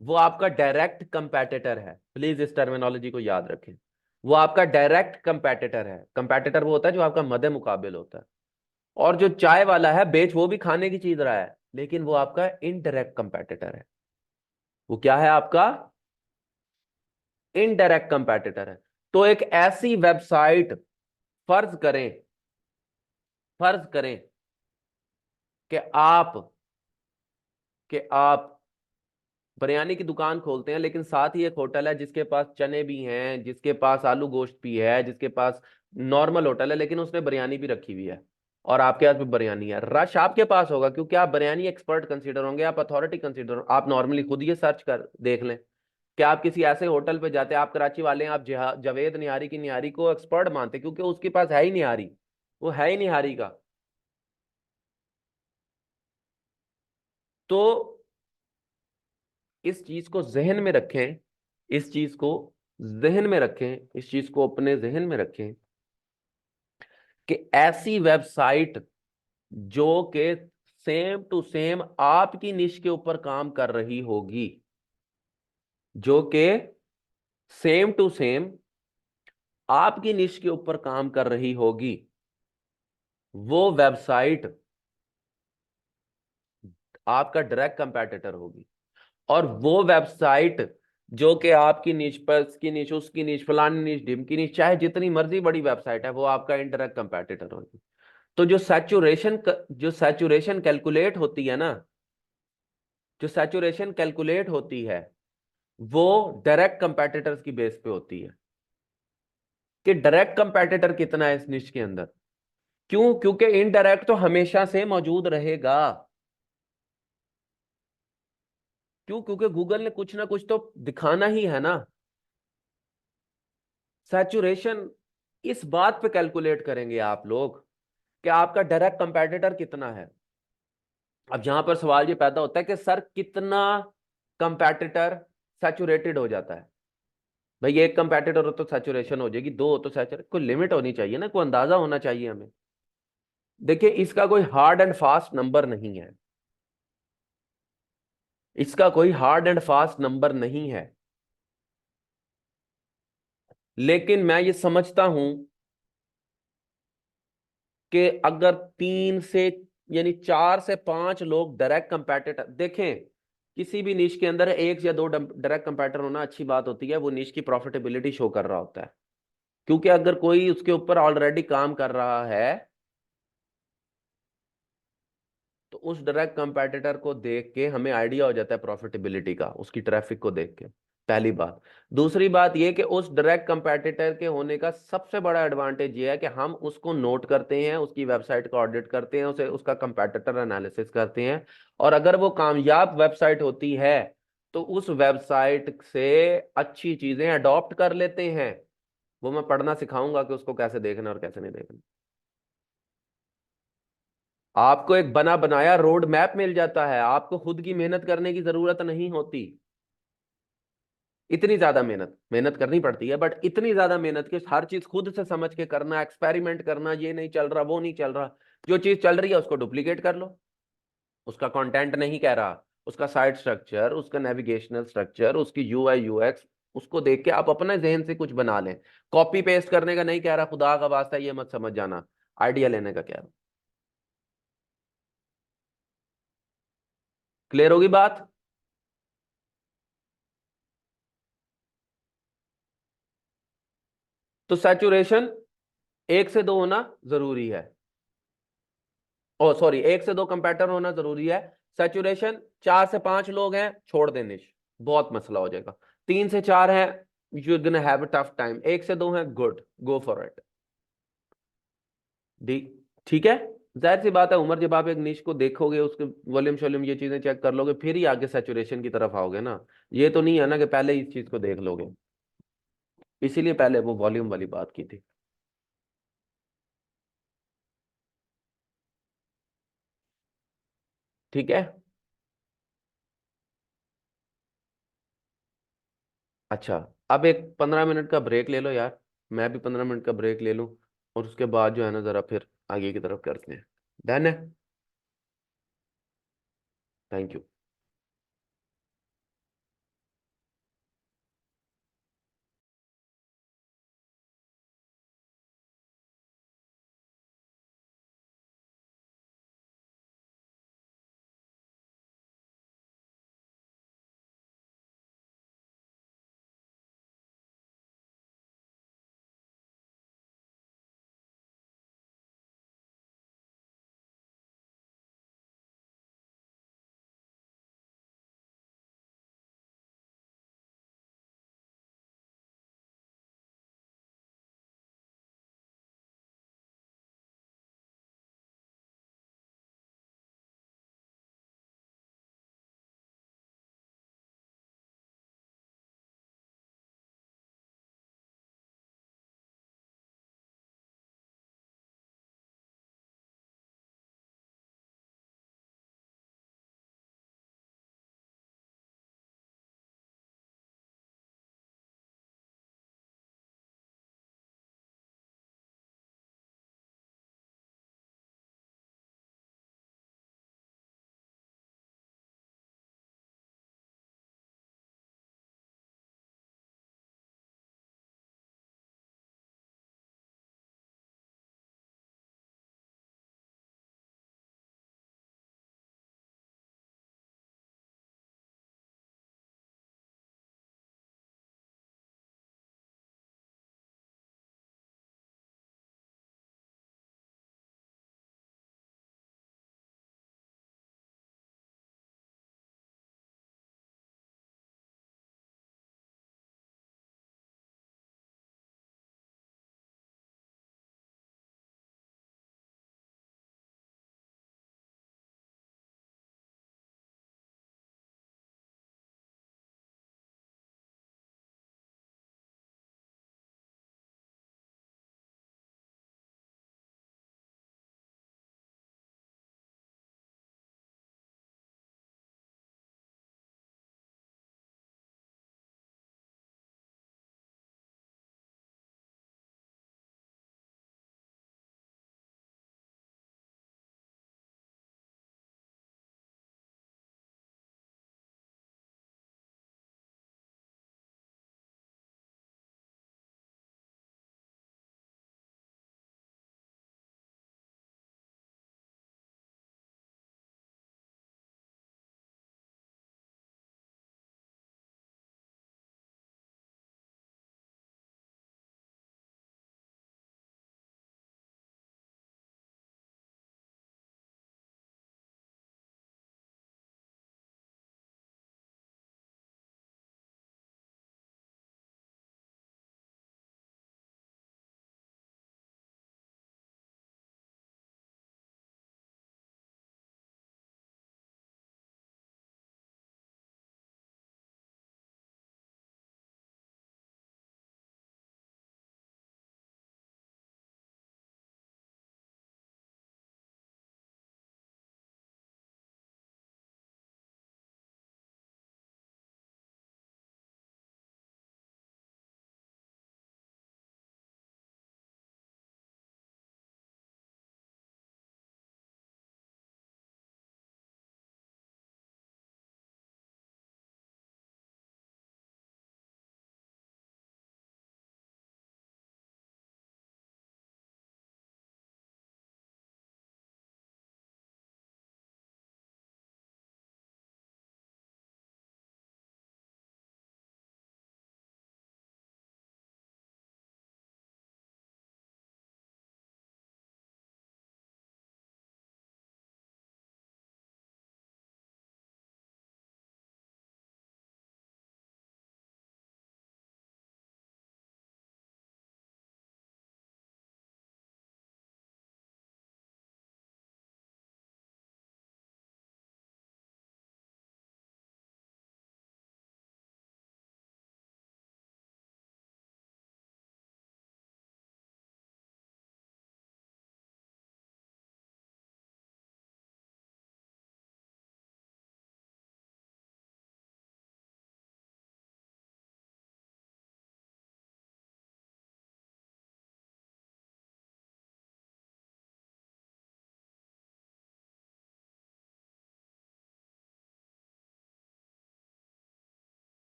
वो आपका डायरेक्ट कंपैटिटर है, प्लीज इस टर्मिनोलॉजी को याद रखें। वो आपका डायरेक्ट कंपैटिटर है, कंपैटिटर वो होता है जो आपका मदे मुकाबिल होता है। और जो चाय वाला है, बेच वो भी खाने की चीज रहा है, लेकिन वो आपका इनडायरेक्ट कंपैटिटर है। वो क्या है आपका? इनडायरेक्ट कंपैटिटर है। तो एक ऐसी वेबसाइट, फर्ज करें, फर्ज करें कि आप कि आप बिरयानी की दुकान खोलते हैं, लेकिन साथ ही एक होटल है जिसके पास चने भी हैं, जिसके पास आलू गोश्त भी है, जिसके पास नॉर्मल होटल है लेकिन उसने बिरयानी भी रखी हुई है, और आपके पास भी बिरयानी है। रश आपके पास होगा क्योंकि आप बिरयानी एक्सपर्ट कंसीडर होंगे, आप अथॉरिटी कंसीडर, आप नॉर्मली खुद ये सर्च कर देख लें कि आप किसी ऐसे होटल पे जाते हैं, आप कराची वाले हैं, आप जावेद निहारी की निहारी को एक्सपर्ट मानते हैं क्योंकि उसके पास है ही निहारी, वो है ही निहारी का। तो इस चीज को जहन में रखें, इस चीज को जहन में रखें, इस चीज को अपने जहन में रखें कि ऐसी वेबसाइट जो कि सेम टू सेम आपकी निश के ऊपर काम कर रही होगी, जो कि सेम टू सेम आपकी निश के ऊपर काम कर रही होगी, वो वेबसाइट आपका डायरेक्ट कंपैटिटर होगी। और वो वेबसाइट जो कि आपकी नीच पर, इसकी नीच, उसकी नीच, फलानी नीच, ढिमकी नीच, चाहे जितनी मर्जी बड़ी वेबसाइट है, वो आपका इनडायरेक्ट कंपैटिटर होगी। तो जो सैचुरेशन कैलकुलेट होती है ना, जो सैचुरेशन कैलकुलेट होती है वो डायरेक्ट कंपैटिटर्स की बेस पे होती है कि डायरेक्ट कंपैटिटर कितना है इस निश के अंदर। क्यों? क्योंकि इनडायरेक्ट तो हमेशा से मौजूद रहेगा। क्यों? क्योंकि गूगल ने कुछ ना कुछ तो दिखाना ही है ना। सैचुरेशन इस बात पे कैलकुलेट करेंगे आप लोग कि आपका डायरेक्ट कंपैटिटर कितना है। अब जहां पर सवाल ये पैदा होता है कि सर कितना कंपैटिटर सैचुरेटेड हो जाता है। भाई एक कंपेटिटर हो तो सैचुरेशन हो जाएगी, दो हो तो सैचुरेट, कोई लिमिट होनी चाहिए ना, कोई अंदाजा होना चाहिए हमें। देखिए इसका कोई हार्ड एंड फास्ट नंबर नहीं है, इसका कोई हार्ड एंड फास्ट नंबर नहीं है। लेकिन मैं ये समझता हूं कि अगर तीन से यानी 4 से 5 लोग डायरेक्ट कंपेटिटर देखें, किसी भी निश के अंदर एक या दो डायरेक्ट कंपेटिटर होना अच्छी बात होती है, वो निश की प्रॉफिटेबिलिटी शो कर रहा होता है। क्योंकि अगर कोई उसके ऊपर ऑलरेडी काम कर रहा है तो उस डायरेक्ट कंपेटिटर को देख के हमें आइडिया हो जाता है प्रॉफिटेबिलिटी का, उसकी ट्रैफिक को देख के। पहली बात। दूसरी बात यह कि उस डायरेक्ट कंपेटिटर के होने का सबसे बड़ा एडवांटेज ये है कि हम उसको नोट करते हैं, उसकी वेबसाइट को ऑडिट करते हैं, उसे उसका कंपेटिटर एनालिसिस करते हैं। और अगर वो कामयाब वेबसाइट होती है तो उस वेबसाइट से अच्छी चीजें अडॉप्ट कर लेते हैं। वो मैं पढ़ना सिखाऊंगा कि उसको कैसे देखना और कैसे नहीं देखना। आपको एक बना बनाया रोड मैप मिल जाता है, आपको खुद की मेहनत करने की जरूरत नहीं होती। इतनी ज्यादा मेहनत मेहनत करनी पड़ती है, बट इतनी ज्यादा मेहनत कि हर चीज खुद से समझ के करना, एक्सपेरिमेंट करना, ये नहीं चल रहा वो नहीं चल रहा, जो चीज चल रही है उसको डुप्लीकेट कर लो। उसका कंटेंट नहीं कह रहा, उसका साइट स्ट्रक्चर, उसका नेविगेशनल स्ट्रक्चर, उसकी यूआई यूएक्स, उसको देख के आप अपने जहन से कुछ बना लें। कॉपी पेस्ट करने का नहीं कह रहा, खुदा का वास्ता ये मत समझ जाना, आइडिया लेने का कह रहा। क्लियर होगी बात? तो सैचुरेशन 1 से 2 होना जरूरी है। ओ सॉरी, 1 से 2 कंपेटिटर होना जरूरी है। सैचुरेशन 4 से 5 लोग हैं, छोड़ दे निश, बहुत मसला हो जाएगा। 3 से 4 हैं, you gonna have a tough time. 1 से 2 हैं, good, go for it. D ठीक है। जाहिर सी बात है उमर, जब आप एक निश को देखोगे, उसके वॉल्यूम शॉल्यूम ये चीजें चेक कर लोगे, फिर ही आगे सैचुरेशन की तरफ आओगे ना। ये तो नहीं है ना कि पहले ही इस चीज को देख लोगे। इसीलिए पहले वो वॉल्यूम वाली बात की थी। ठीक है। अच्छा, अब एक 15 मिनट का ब्रेक ले लो यार, मैं भी 15 मिनट का ब्रेक ले लूँ, और उसके बाद जो है ना जरा फिर आगे की तरफ करते हैं। डन है। Thank you.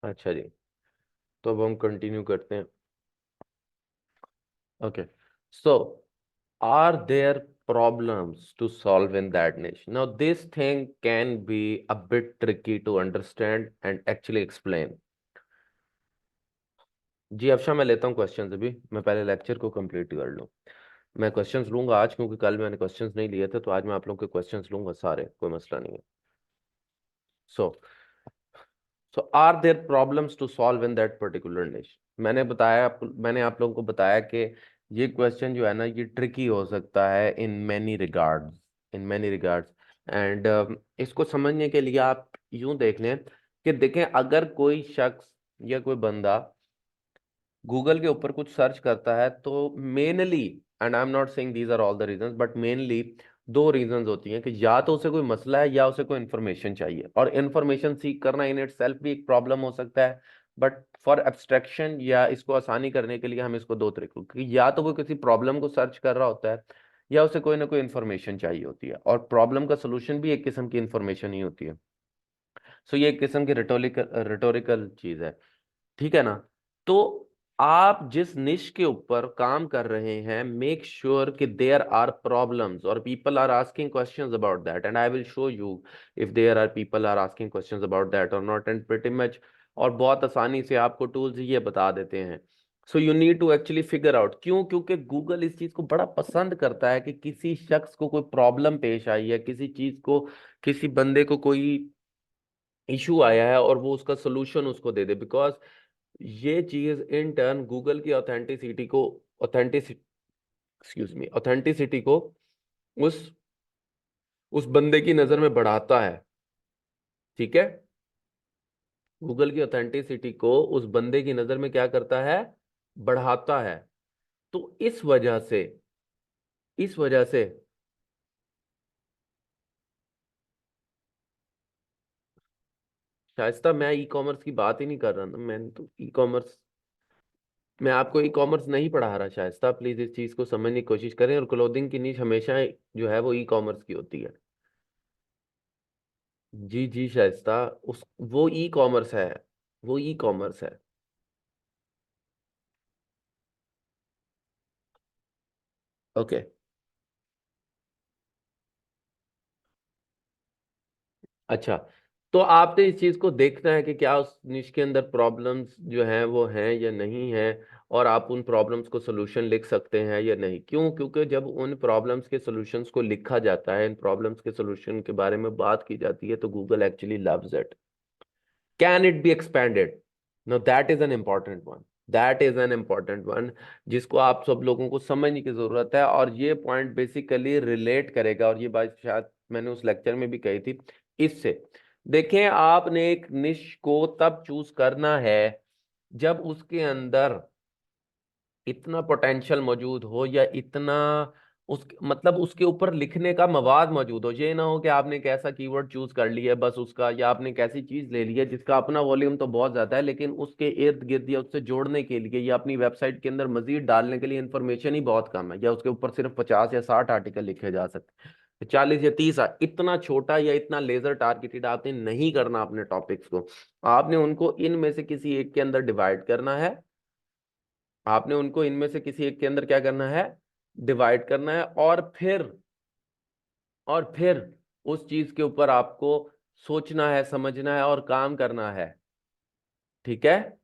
अच्छा जी, तो अब हम कंटिन्यू करते हैं। Okay, so are there problems to solve in that niche? Now this thing can be a bit tricky to understand and actually explain. जी अफशा, मैं लेता हूँ क्वेश्चंस। अभी मैं पहले लेक्चर को कंप्लीट कर लूँ। मैं क्वेश्चंस लूंगा आज, क्योंकि कल मैंने क्वेश्चंस नहीं लिए थे, तो आज मैं आप लोगों के क्वेश्चंस लूंगा सारे, कोई मसला नहीं है। So so are there problems to solve in that particular niche? मैंने आप लोगों को बताया कि ये क्वेश्चन जो है ना, ये ट्रिकी हो सकता है in many regards, in many regards. And इसको समझने के लिए आप यूं देख लें कि देखें, अगर कोई शख्स या कोई बंदा गूगल के ऊपर कुछ सर्च करता है, तो mainly, and I am not saying these are all the reasons, but mainly दो रीजंस होती हैं कि या तो उसे कोई मसला है या उसे कोई इन्फॉर्मेशन चाहिए। और इन्फॉर्मेशन सीख करना इन इट सेल्फ भी एक प्रॉब्लम हो सकता है, बट फॉर एब्स्ट्रैक्शन या इसको आसानी करने के लिए हम इसको दो तरीकों, कि या तो वो किसी प्रॉब्लम को सर्च कर रहा होता है, या उसे कोई ना कोई इन्फॉर्मेशन चाहिए होती है। और प्रॉब्लम का सोल्यूशन भी एक किस्म की इन्फॉर्मेशन ही होती है। सो ये एक किस्म की रिटोरिकल चीज है, ठीक है ना। तो आप जिस निश के ऊपर काम कर रहे हैं, मेक श्योर कि देयर आर प्रॉब्लम्स और people are asking questions about that, and I will show you if there are people are asking questions about that or not, and pretty much. और बहुत आसानी से आपको टूल्स ये बता देते हैं। So you need to actually figure out, क्यों? क्योंकि गूगल इस चीज को बड़ा पसंद करता है कि किसी शख्स को कोई प्रॉब्लम पेश आई है, किसी चीज को, किसी बंदे को कोई इशू आया है, और वो उसका सोल्यूशन उसको दे दे। बिकॉज ये चीज इन टर्न गूगल की ऑथेंटिसिटी एक्सक्यूज मी ऑथेंटिसिटी को उस उस बंदे की नजर में बढ़ाता है, ठीक है। गूगल की ऑथेंटिसिटी को उस बंदे की नजर में क्या करता है? बढ़ाता है। तो इस वजह से शायस्ता, मैं ई कॉमर्स की बात ही नहीं कर रहा ना, मैंने तो ई कॉमर्स, मैं आपको ई कॉमर्स नहीं पढ़ा रहा शायस्ता। प्लीज इस चीज को समझने की कोशिश करें। और क्लोथिंग की नीश हमेशा जो है वो ई कॉमर्स की होती है। जी जी शाइस्ता, उस वो ई कॉमर्स है, वो ई कॉमर्स है। ओके, अच्छा। तो आपने इस चीज को देखना है कि क्या उस निश के अंदर प्रॉब्लम्स जो हैं वो हैं या नहीं है, और आप उन प्रॉब्लम्स को सोल्यूशन लिख सकते हैं या नहीं। क्यों? क्योंकि जब उन प्रॉब्लम्स के सोल्यूशंस को लिखा जाता है, इन प्रॉब्लम्स के सोल्यूशन के बारे में बात की जाती है, तो Google actually loves it. Can it be expanded? No, that is an important one, that is an important one, जिसको आप सब लोगों को समझने की जरूरत है। और ये पॉइंट बेसिकली रिलेट करेगा, और ये बात शायद मैंने उस लेक्चर में भी कही थी इससे। देखें, आपने एक निश को तब चूज करना है जब उसके अंदर इतना पोटेंशियल मौजूद हो, या इतना उस मतलब उसके ऊपर लिखने का मवाद मौजूद हो। ये ना हो कि आपने एक ऐसा कीवर्ड चूज कर लिया है बस उसका, या आपने एक ऐसी चीज ले ली है जिसका अपना वॉल्यूम तो बहुत ज्यादा है, लेकिन उसके इर्द गिर्द या उससे जोड़ने के लिए या अपनी वेबसाइट के अंदर मजीद डालने के लिए इंफॉर्मेशन ही बहुत कम है, या उसके ऊपर सिर्फ 50 या 60 आर्टिकल लिखे जा सकते हैं, 40 या 30। इतना छोटा या इतना लेजर टारगेटेड आपने नहीं करना अपने टॉपिक्स को। आपने उनको इनमें से किसी एक के अंदर डिवाइड करना है। आपने उनको इनमें से किसी एक के अंदर क्या करना है? डिवाइड करना है। और फिर उस चीज के ऊपर आपको सोचना है, समझना है और काम करना है, ठीक है।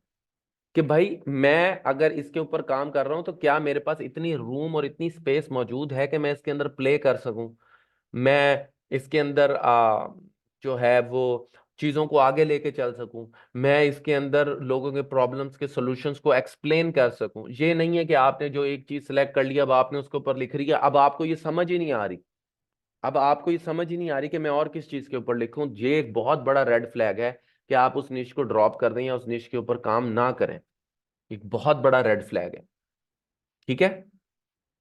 कि भाई मैं अगर इसके ऊपर काम कर रहा हूं, तो क्या मेरे पास इतनी रूम और इतनी स्पेस मौजूद है कि मैं इसके अंदर प्ले कर सकूं, मैं इसके अंदर जो है वो चीजों को आगे लेके चल सकूं, मैं इसके अंदर लोगों के प्रॉब्लम्स के सॉल्यूशंस को एक्सप्लेन कर सकूं। ये नहीं है कि आपने जो एक चीज सेलेक्ट कर लिया, अब आपने उसके ऊपर लिख रही है, अब आपको ये समझ ही नहीं आ रही, अब आपको ये समझ ही नहीं आ रही कि मैं और किस चीज के ऊपर लिखूं। ये एक बहुत बड़ा रेड फ्लैग है कि आप उस निश को ड्रॉप कर दें या उस निश के ऊपर काम ना करें। एक बहुत बड़ा रेड फ्लैग है, ठीक है।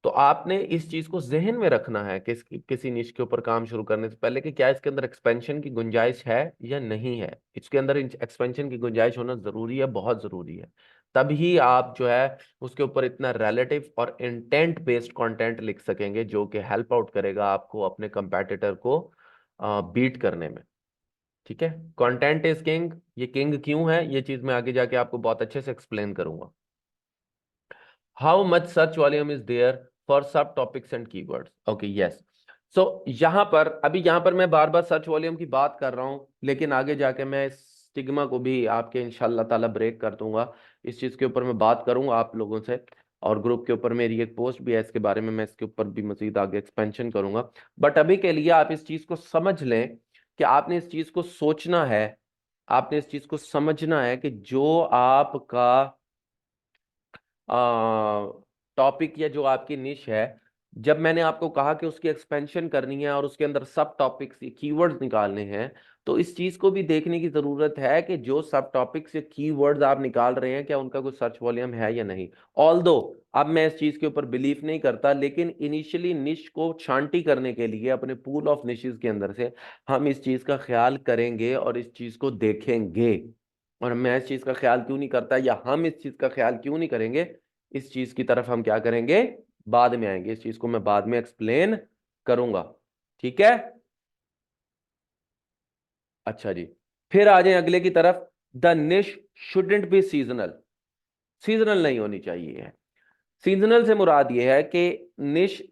तो आपने इस चीज को जहन में रखना है कि किसी निश के ऊपर काम शुरू करने से पहले, कि क्या इसके अंदर एक्सपेंशन की गुंजाइश है या नहीं है। इसके अंदर एक्सपेंशन की गुंजाइश होना जरूरी है, बहुत जरूरी है। तभी आप जो है उसके ऊपर इतना रिलेटिव और इंटेंट बेस्ड कंटेंट लिख सकेंगे, जो कि हेल्प आउट करेगा आपको अपने कंपेटिटर को बीट करने में। ठीक है। कंटेंट इज किंग, ये किंग क्यों है ये चीज मैं आगे जाके आपको बहुत अच्छे से एक्सप्लेन करूंगा। How much search volume is there for sub topics and keywords, okay yes. So यहाँ पर अभी यहाँ पर मैं बार बार सर्च वॉल्यूम की बात कर रहा हूँ, लेकिन आगे जाके मैं इस स्टिग्मा को भी आपके इंशाल्लाह ताला ब्रेक कर दूंगा। इस चीज के ऊपर मैं बात करूंगा आप लोगों से, और ग्रुप के ऊपर मेरी एक पोस्ट भी है इसके बारे में, मैं इसके ऊपर भी मजीद आगे एक्सपेंशन करूंगा। बट अभी के लिए आप इस चीज को समझ लें कि आपने इस चीज को सोचना है, आपने इस चीज को समझना है कि जो आपका टॉपिक या जो आपकी निश है, जब मैंने आपको कहा कि उसकी एक्सपेंशन करनी है और उसके अंदर सब टॉपिक्स कीवर्ड्स निकालने हैं, तो इस चीज को भी देखने की जरूरत है कि जो सब टॉपिक्स या कीवर्ड्स आप निकाल रहे हैं क्या उनका कोई सर्च वॉल्यूम है या नहीं। ऑल्दो अब मैं इस चीज के ऊपर बिलीव नहीं करता, लेकिन इनिशियली निश को छांटी करने के लिए अपने पूल ऑफ निशेस के अंदर से हम इस चीज का ख्याल करेंगे और इस चीज को देखेंगे। और मैं इस चीज का ख्याल क्यों नहीं करता या हम इस चीज का ख्याल क्यों नहीं करेंगे, इस चीज की तरफ हम क्या करेंगे, बाद में आएंगे, इस चीज को मैं बाद में एक्सप्लेन करूंगा। ठीक है। अच्छा जी, फिर आ जाए अगले की तरफ। द निश शुडंट बी सीजनल, सीजनल नहीं होनी चाहिए है। सीजनल से मुराद ये है कि निश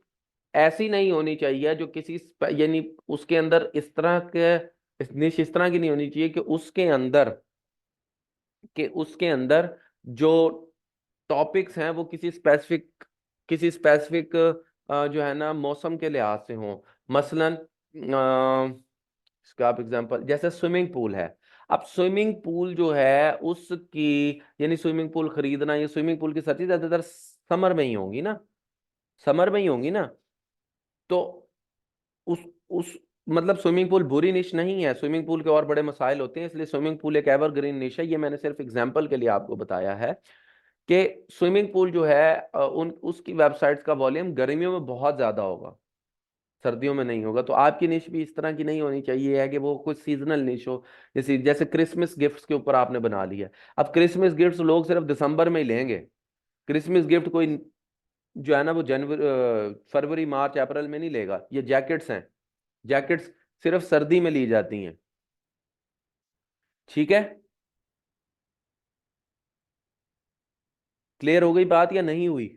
ऐसी नहीं होनी चाहिए जो किसी यानी उसके अंदर इस तरह के निश इस तरह की नहीं होनी चाहिए कि उसके अंदर जो टॉपिक्स हैं वो किसी स्पेसिफिक जो है ना मौसम के लिहाज से हों। मसलन इसका आप एग्जांपल जैसे स्विमिंग पूल है। अब स्विमिंग पूल जो है उसकी यानी स्विमिंग पूल खरीदना या स्विमिंग पूल की सर्च ज्यादातर समर में ही होंगी ना, समर में ही होंगी ना। तो उस मतलब स्विमिंग पूल बुरी निश नहीं है, स्विमिंग पूल के और बड़े मसाइल होते हैं, इसलिए स्विमिंग पूल एक एवरग्रीन निश है। ये मैंने सिर्फ एग्जांपल के लिए आपको बताया है कि स्विमिंग पूल जो है उन उसकी वेबसाइट्स का वॉल्यूम गर्मियों में बहुत ज्यादा होगा, सर्दियों में नहीं होगा। तो आपकी निश भी इस तरह की नहीं होनी चाहिए है कि वो कुछ सीजनल निश हो। जैसे जैसे क्रिसमस गिफ्ट्स के ऊपर आपने बना लिया। अब क्रिसमस गिफ्ट्स लोग सिर्फ दिसंबर में ही लेंगे। क्रिसमस गिफ्ट कोई जो है ना वो जनवरी फरवरी मार्च अप्रैल में नहीं लेगा। ये जैकेट्स हैं, जैकेट्स सिर्फ सर्दी में ली जाती हैं। ठीक है, क्लियर हो गई बात या नहीं हुई।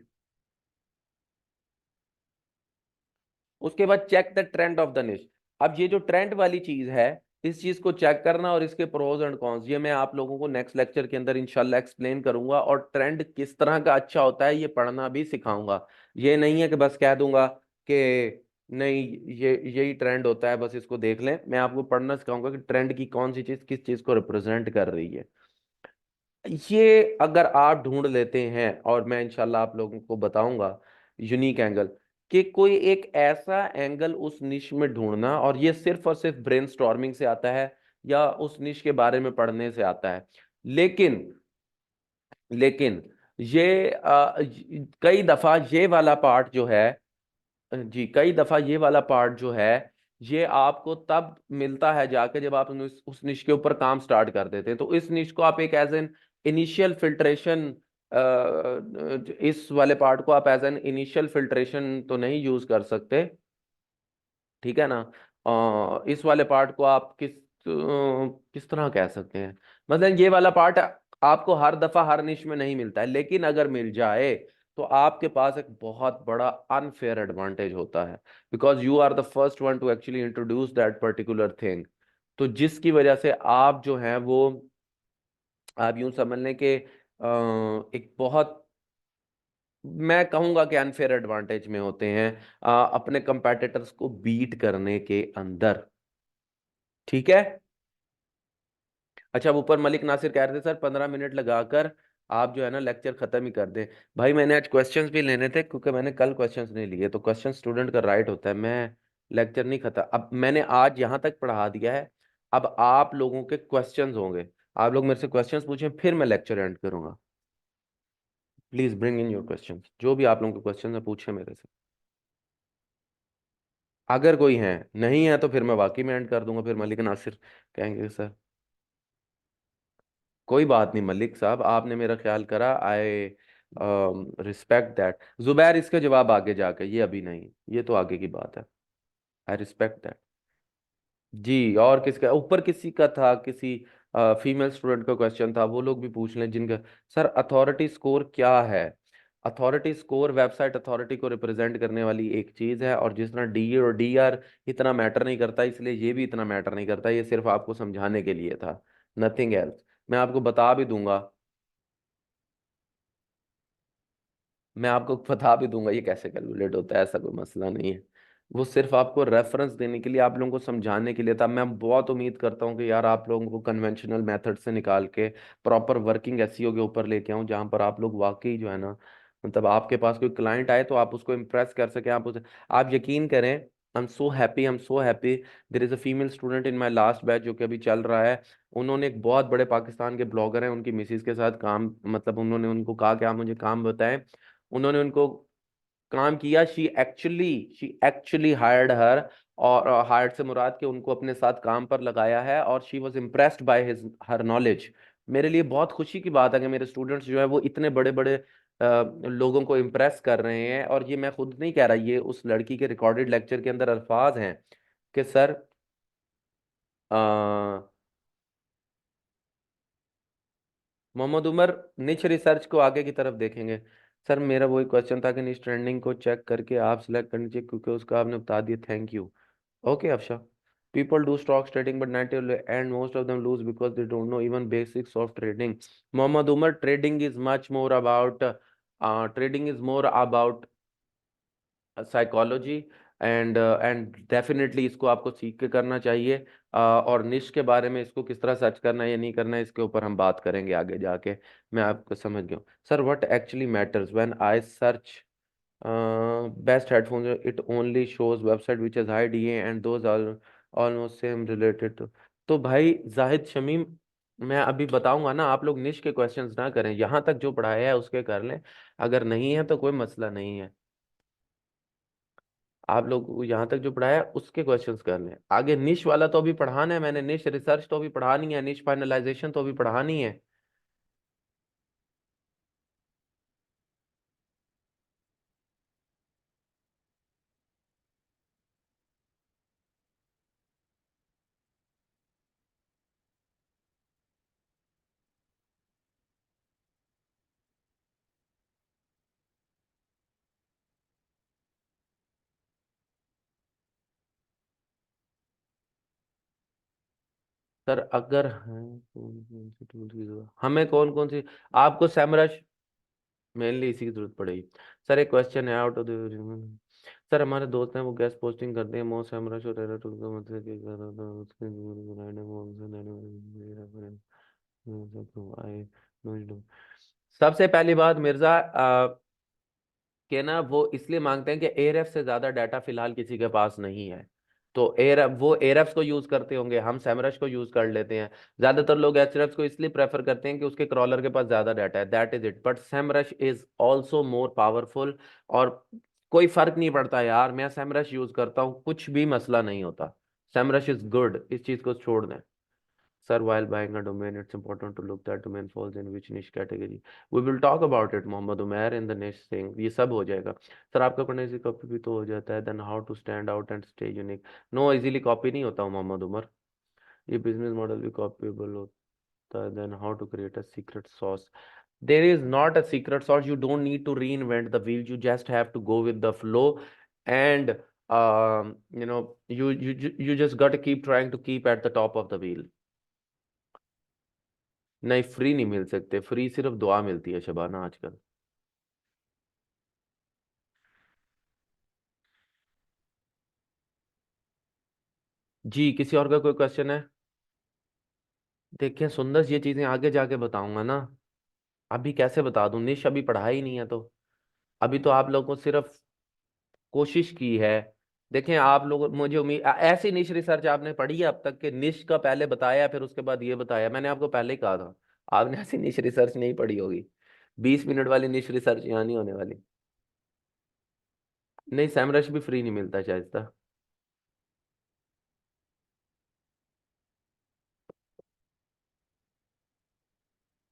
उसके बाद check the trend of the niche. अब ये जो ट्रेंड वाली चीज है, इस चीज को चेक करना और इसके प्रोज एंड कॉन्स ये मैं आप लोगों को नेक्स्ट लेक्चर के अंदर इंशाल्लाह एक्सप्लेन करूंगा, और ट्रेंड किस तरह का अच्छा होता है ये पढ़ना भी सिखाऊंगा। ये नहीं है कि बस कह दूंगा कि नहीं ये यही ट्रेंड होता है बस इसको देख लें। मैं आपको पढ़ना सिखाऊंगा कि ट्रेंड की कौन सी चीज किस चीज को रिप्रेजेंट कर रही है। ये अगर आप ढूंढ लेते हैं, और मैं इंशाल्लाह आप लोगों को बताऊंगा यूनिक एंगल, कि कोई एक ऐसा एंगल उस निश में ढूंढना, और ये सिर्फ और सिर्फ ब्रेनस्टॉर्मिंग से आता है या उस निश के बारे में पढ़ने से आता है। लेकिन लेकिन ये कई दफा ये वाला पार्ट जो है, जी कई दफा ये वाला पार्ट जो है ये आपको तब मिलता है जाके जब आप उस निश के ऊपर काम स्टार्ट कर देते हैं। तो इस निश को आप एक एज एन इनिशियल फिल्ट्रेशन, इस वाले पार्ट को आप एज एन इनिशियल फिल्ट्रेशन तो नहीं यूज कर सकते। ठीक है ना। इस वाले पार्ट को आप किस तरह कह सकते हैं, मतलब ये वाला पार्ट आपको हर दफा हर निश में नहीं मिलता है, लेकिन अगर मिल जाए तो आपके पास एक बहुत बड़ा अनफेयर एडवांटेज होता है, because you are the first one to actually introduce that particular thing. तो जिसकी वजह से आप जो हैं वो आप यूं समझ लें कि एक बहुत, मैं कहूंगा कि अनफेयर एडवांटेज में होते हैं अपने कंपेटिटर्स को बीट करने के अंदर। ठीक है। अच्छा, अब ऊपर मलिक नासिर कह रहे थे सर 15 मिनट लगाकर आप जो है ना लेक्चर खत्म ही कर दें। भाई मैंने आज क्वेश्चंस भी लेने थे, क्योंकि मैंने कल क्वेश्चंस नहीं लिए, तो क्वेश्चन स्टूडेंट का राइट होता है। मैं लेक्चर नहीं खत्म, अब मैंने आज यहाँ तक पढ़ा दिया है। अब आप लोगों के क्वेश्चंस होंगे, आप लोग मेरे से क्वेश्चंस पूछें, फिर मैं लेक्चर एंड करूंगा। Please bring in your questions, जो भी आप लोगों के क्वेश्चन है पूछे मेरे से। अगर कोई है, नहीं है तो फिर मैं वाकई में एंड कर दूंगा, फिर मलिक नासिर कहेंगे सर। कोई बात नहीं मलिक साहब, आपने मेरा ख्याल करा, आई रिस्पेक्ट दैट। जुबैर इसका जवाब आगे जाके, ये अभी नहीं, ये तो आगे की बात है। I respect that. जी, और किसका ऊपर किसी का था, किसी फीमेल स्टूडेंट का क्वेश्चन था, वो लोग भी पूछ लें जिनका। सर अथॉरिटी स्कोर क्या है? अथॉरिटी स्कोर वेबसाइट अथॉरिटी को रिप्रेजेंट करने वाली एक चीज है, और जिस तरह डी और डी आर इतना मैटर नहीं करता, इसलिए ये भी इतना मैटर नहीं करता, ये सिर्फ आपको समझाने के लिए था, नथिंग एल्स। मैं आपको बता भी दूंगा, मैं आपको बता भी दूंगा ये कैसे कैलकुलेट होता है, ऐसा कोई मसला नहीं है। वो सिर्फ आपको रेफरेंस देने के लिए, आप लोगों को समझाने के लिए था। मैं बहुत उम्मीद करता हूँ कि यार आप लोगों को कन्वेंशनल मेथड से निकाल के प्रॉपर वर्किंग एसईओ के ऊपर लेके आऊँ, जहाँ पर आप लोग वाकई जो है ना, मतलब आपके पास कोई क्लाइंट आए तो आप उसको इम्प्रेस कर सकें, आप उसे, आप यकीन करें। I am so happy, I am so happy. There is a female student in my last batch जो कि अभी चल रहा है। उन्होंने एक बहुत बड़े पाकिस्तान के ब्लॉगर हैं, उनकी मिसेज के साथ काम, मतलब उन्होंने उनको कहा कि आप मुझे काम बताएं। उन्होंने उनको काम किया। शी एक्चुअली हायर्ड हर, और हायर्ड से मुराद के उनको अपने साथ काम पर लगाया है, और she was impressed by his her knowledge. मेरे लिए बहुत खुशी की बात है कि मेरे स्टूडेंट्स जो है वो इतने बड़े बड़े लोगों को इम्प्रेस कर रहे हैं। और ये मैं खुद नहीं कह रहा, ये उस लड़की के रिकॉर्डेड लेक्चर के अंदर अल्फाज हैं कि सर, मोहम्मद उमर, निच रिसर्च को आगे की तरफ देखेंगे। सर मेरा वही क्वेश्चन था कि निच ट्रेंडिंग को चेक करके आप सिलेक्ट करनी चाहिए, क्योंकि उसका आपने बता दिया, thank you. Okay Afsha. People do stocks trading, but 90 and most of them lose because they don't know even basics of trading. Mohammad Umar, trading is much more about trading is more about psychology, and definitely इसको आपको सीख के करना चाहिए। और निश के बारे में, इसको किस तरह सर्च करना है या नहीं करना है, इसके ऊपर हम बात करेंगे आगे जाके। मैं आपको समझ गया हूँ sir. What actually matters when I search best headphone, it only shows website which is high DA and those are almost same related तो भाई जाहिद शमीम, मैं अभी बताऊंगा ना, आप लोग निश के क्वेश्चंस ना करें, यहाँ तक जो पढ़ाया है उसके कर लें, अगर नहीं है तो कोई मसला नहीं है। आप लोग को यहाँ तक जो पढ़ाया है उसके क्वेश्चंस कर लें, आगे निश वाला तो अभी पढ़ाना है मैंने, निश रिसर्च तो अभी पढ़ानी है, निश फाइनलाइजेशन तो अभी पढ़ानी है। सर अगर हैं कौन कौन सी टूल की जरूरत, हमें कौन कौन सी, आपको सैमरश मेनली इसी की जरूरत पड़ेगी। सर एक क्वेश्चन है आउट ऑफ द, सर हमारे दोस्त हैं वो गेस्ट पोस्टिंग करते हैं, मोस्ट सैमरश और टेरा टूल का मतलब क्या कर रहा था उसके सबसे पहली बात मिर्जा, कि ना वो इसलिए मांगते हैं कि एयरएफ से ज्यादा डाटा फिलहाल किसी के पास नहीं है। तो एयर वो एयरएफ को यूज करते होंगे, हम सैमरश को यूज कर लेते हैं। ज्यादातर लोग एचरएफ को इसलिए प्रेफर करते हैं कि उसके क्रॉलर के पास ज्यादा डाटा है, that is it, but Semrush is also more powerful. और कोई फर्क नहीं पड़ता यार, मैं सैमरश यूज करता हूँ, कुछ भी मसला नहीं होता। सैमरश इज गुड, इस चीज को छोड़ दें। Sir, while buying a domain, it's important to look that domain falls in which niche category. We will talk about it, Mohammad Umair, in the next thing. ये सब हो जाएगा। सर आपका पढ़ने से कॉपी भी तो हो जाता है, then how to stand out and stay unique? No, easily copy नहीं होता हूँ मोहम्मद उमर। ये बिजनेस मॉडल भी कॉपीबल होता है, then how to create a secret sauce? There is not a secret sauce. You don't need to reinvent the wheel. You just have to go with the flow, and you just got to keep trying to keep at the top of the wheel. नहीं, free नहीं मिल सकते, free सिर्फ दुआ मिलती है शबाना आजकल। जी, किसी और का कोई क्वेश्चन है? देखिए सुंदर, ये चीजें आगे जाके बताऊंगा ना, अभी कैसे बता दूं, निश अभी पढ़ा ही नहीं है तो। अभी तो आप लोगों को सिर्फ कोशिश की है। देखें आप लोग, मुझे उम्मीद ऐसी निश रिसर्च आपने पढ़ी है अब तक के, निश का पहले बताया फिर उसके बाद ये बताया, मैंने आपको पहले ही कहा था। आपने ऐसी निश रिसर्च नहीं पढ़ी होगी, 20 मिनट वाली निश रिसर्च यहाँ नहीं होने वाली। नहीं, सैमरश भी फ्री नहीं मिलता शायद।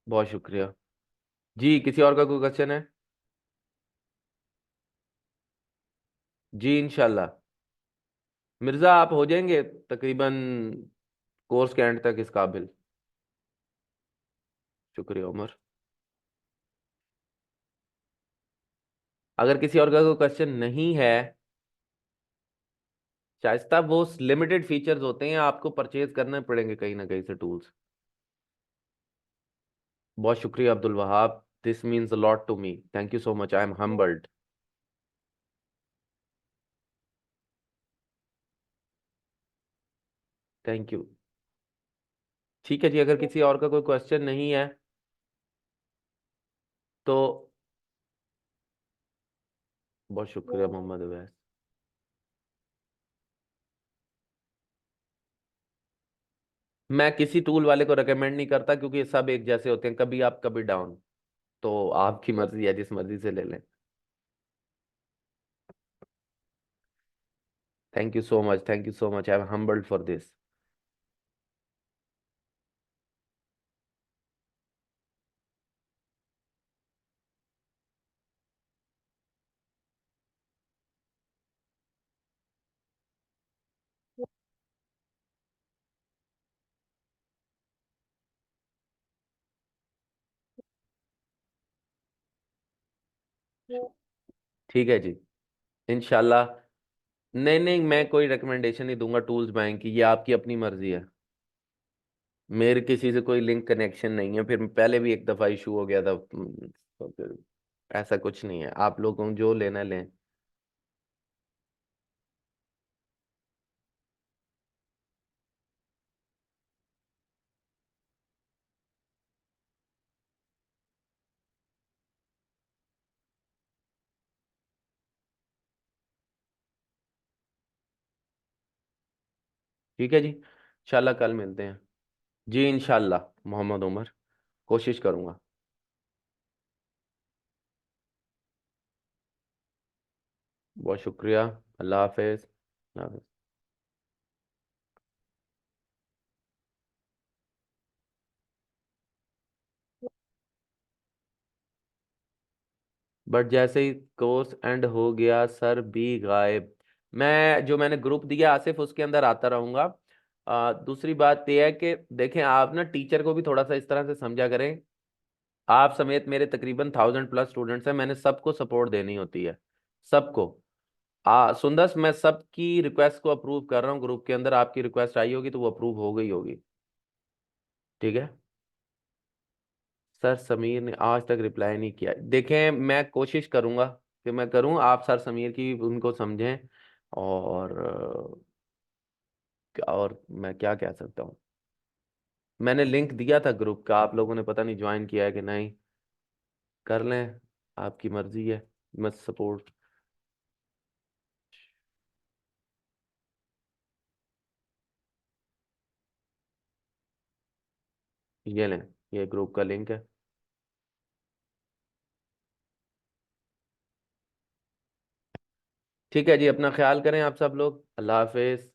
बहुत शुक्रिया। जी, किसी और का कोई क्वेश्चन है? जी इंशाल्लाह। मिर्जा आप हो जाएंगे तकरीबन कोर्स के एंड तक इस काबिल। शुक्रिया उमर। अगर किसी और का कोई क्वेश्चन नहीं है, शाइस्ता, वो लिमिटेड फीचर्स होते हैं, आपको परचेज करने पड़ेंगे कहीं ना कहीं से टूल्स। बहुत शुक्रिया Abdul Wahab, this means a lot to me, thank you so much, I am humbled. Thank you. ठीक है जी, अगर किसी और का कोई क्वेश्चन नहीं है तो बहुत शुक्रिया मोहम्मद अवैस। मैं किसी टूल वाले को रेकमेंड नहीं करता क्योंकि ये सब एक जैसे होते हैं, कभी आप कभी डाउन। तो आपकी मर्जी है, जिस मर्जी से ले लें। Thank you so much, thank you so much, I am humbled for this. ठीक है जी, इंशाल्लाह। नहीं नहीं, मैं कोई रिकमेंडेशन नहीं दूंगा टूल्स बैंक की, ये आपकी अपनी मर्जी है। मेरे किसी से कोई लिंक कनेक्शन नहीं है, फिर पहले भी एक दफा इशू हो गया था, तो फिर ऐसा कुछ नहीं है, आप लोगों को जो लेना लें। ठीक है जी, इंशाल्लाह कल मिलते हैं। जी इंशाल्लाह मोहम्मद उमर, कोशिश करूंगा। बहुत शुक्रिया। अल्लाह हाफिज। अल्लाह हाफिज। बट जैसे ही कोर्स एंड हो गया सर भी गायब। मैंने ग्रुप दिया आसिफ, उसके अंदर आता रहूंगा। दूसरी बात यह है कि देखें, आप ना टीचर को भी थोड़ा सा इस तरह से समझा करें। आप समेत मेरे तकरीबन 1000+ स्टूडेंट्स हैं, मैंने सबको सपोर्ट देनी होती है, सबको। सुंदर, मैं सबकी रिक्वेस्ट को अप्रूव कर रहा हूँ, ग्रुप के अंदर आपकी रिक्वेस्ट आई होगी तो वो अप्रूव हो गई होगी। ठीक है। सर समीर ने आज तक रिप्लाई नहीं किया, देखें मैं कोशिश करूंगा कि मैं करूं, आप सर समीर की उनको समझें। और और मैं क्या कह सकता हूँ। मैंने लिंक दिया था ग्रुप का, आप लोगों ने पता नहीं ज्वाइन किया है कि नहीं। कर लें, आपकी मर्जी है, मत सपोर्ट। ये लें, ये ग्रुप का लिंक है। ठीक है जी, अपना ख्याल करें आप सब लोग, अल्लाह हाफिज।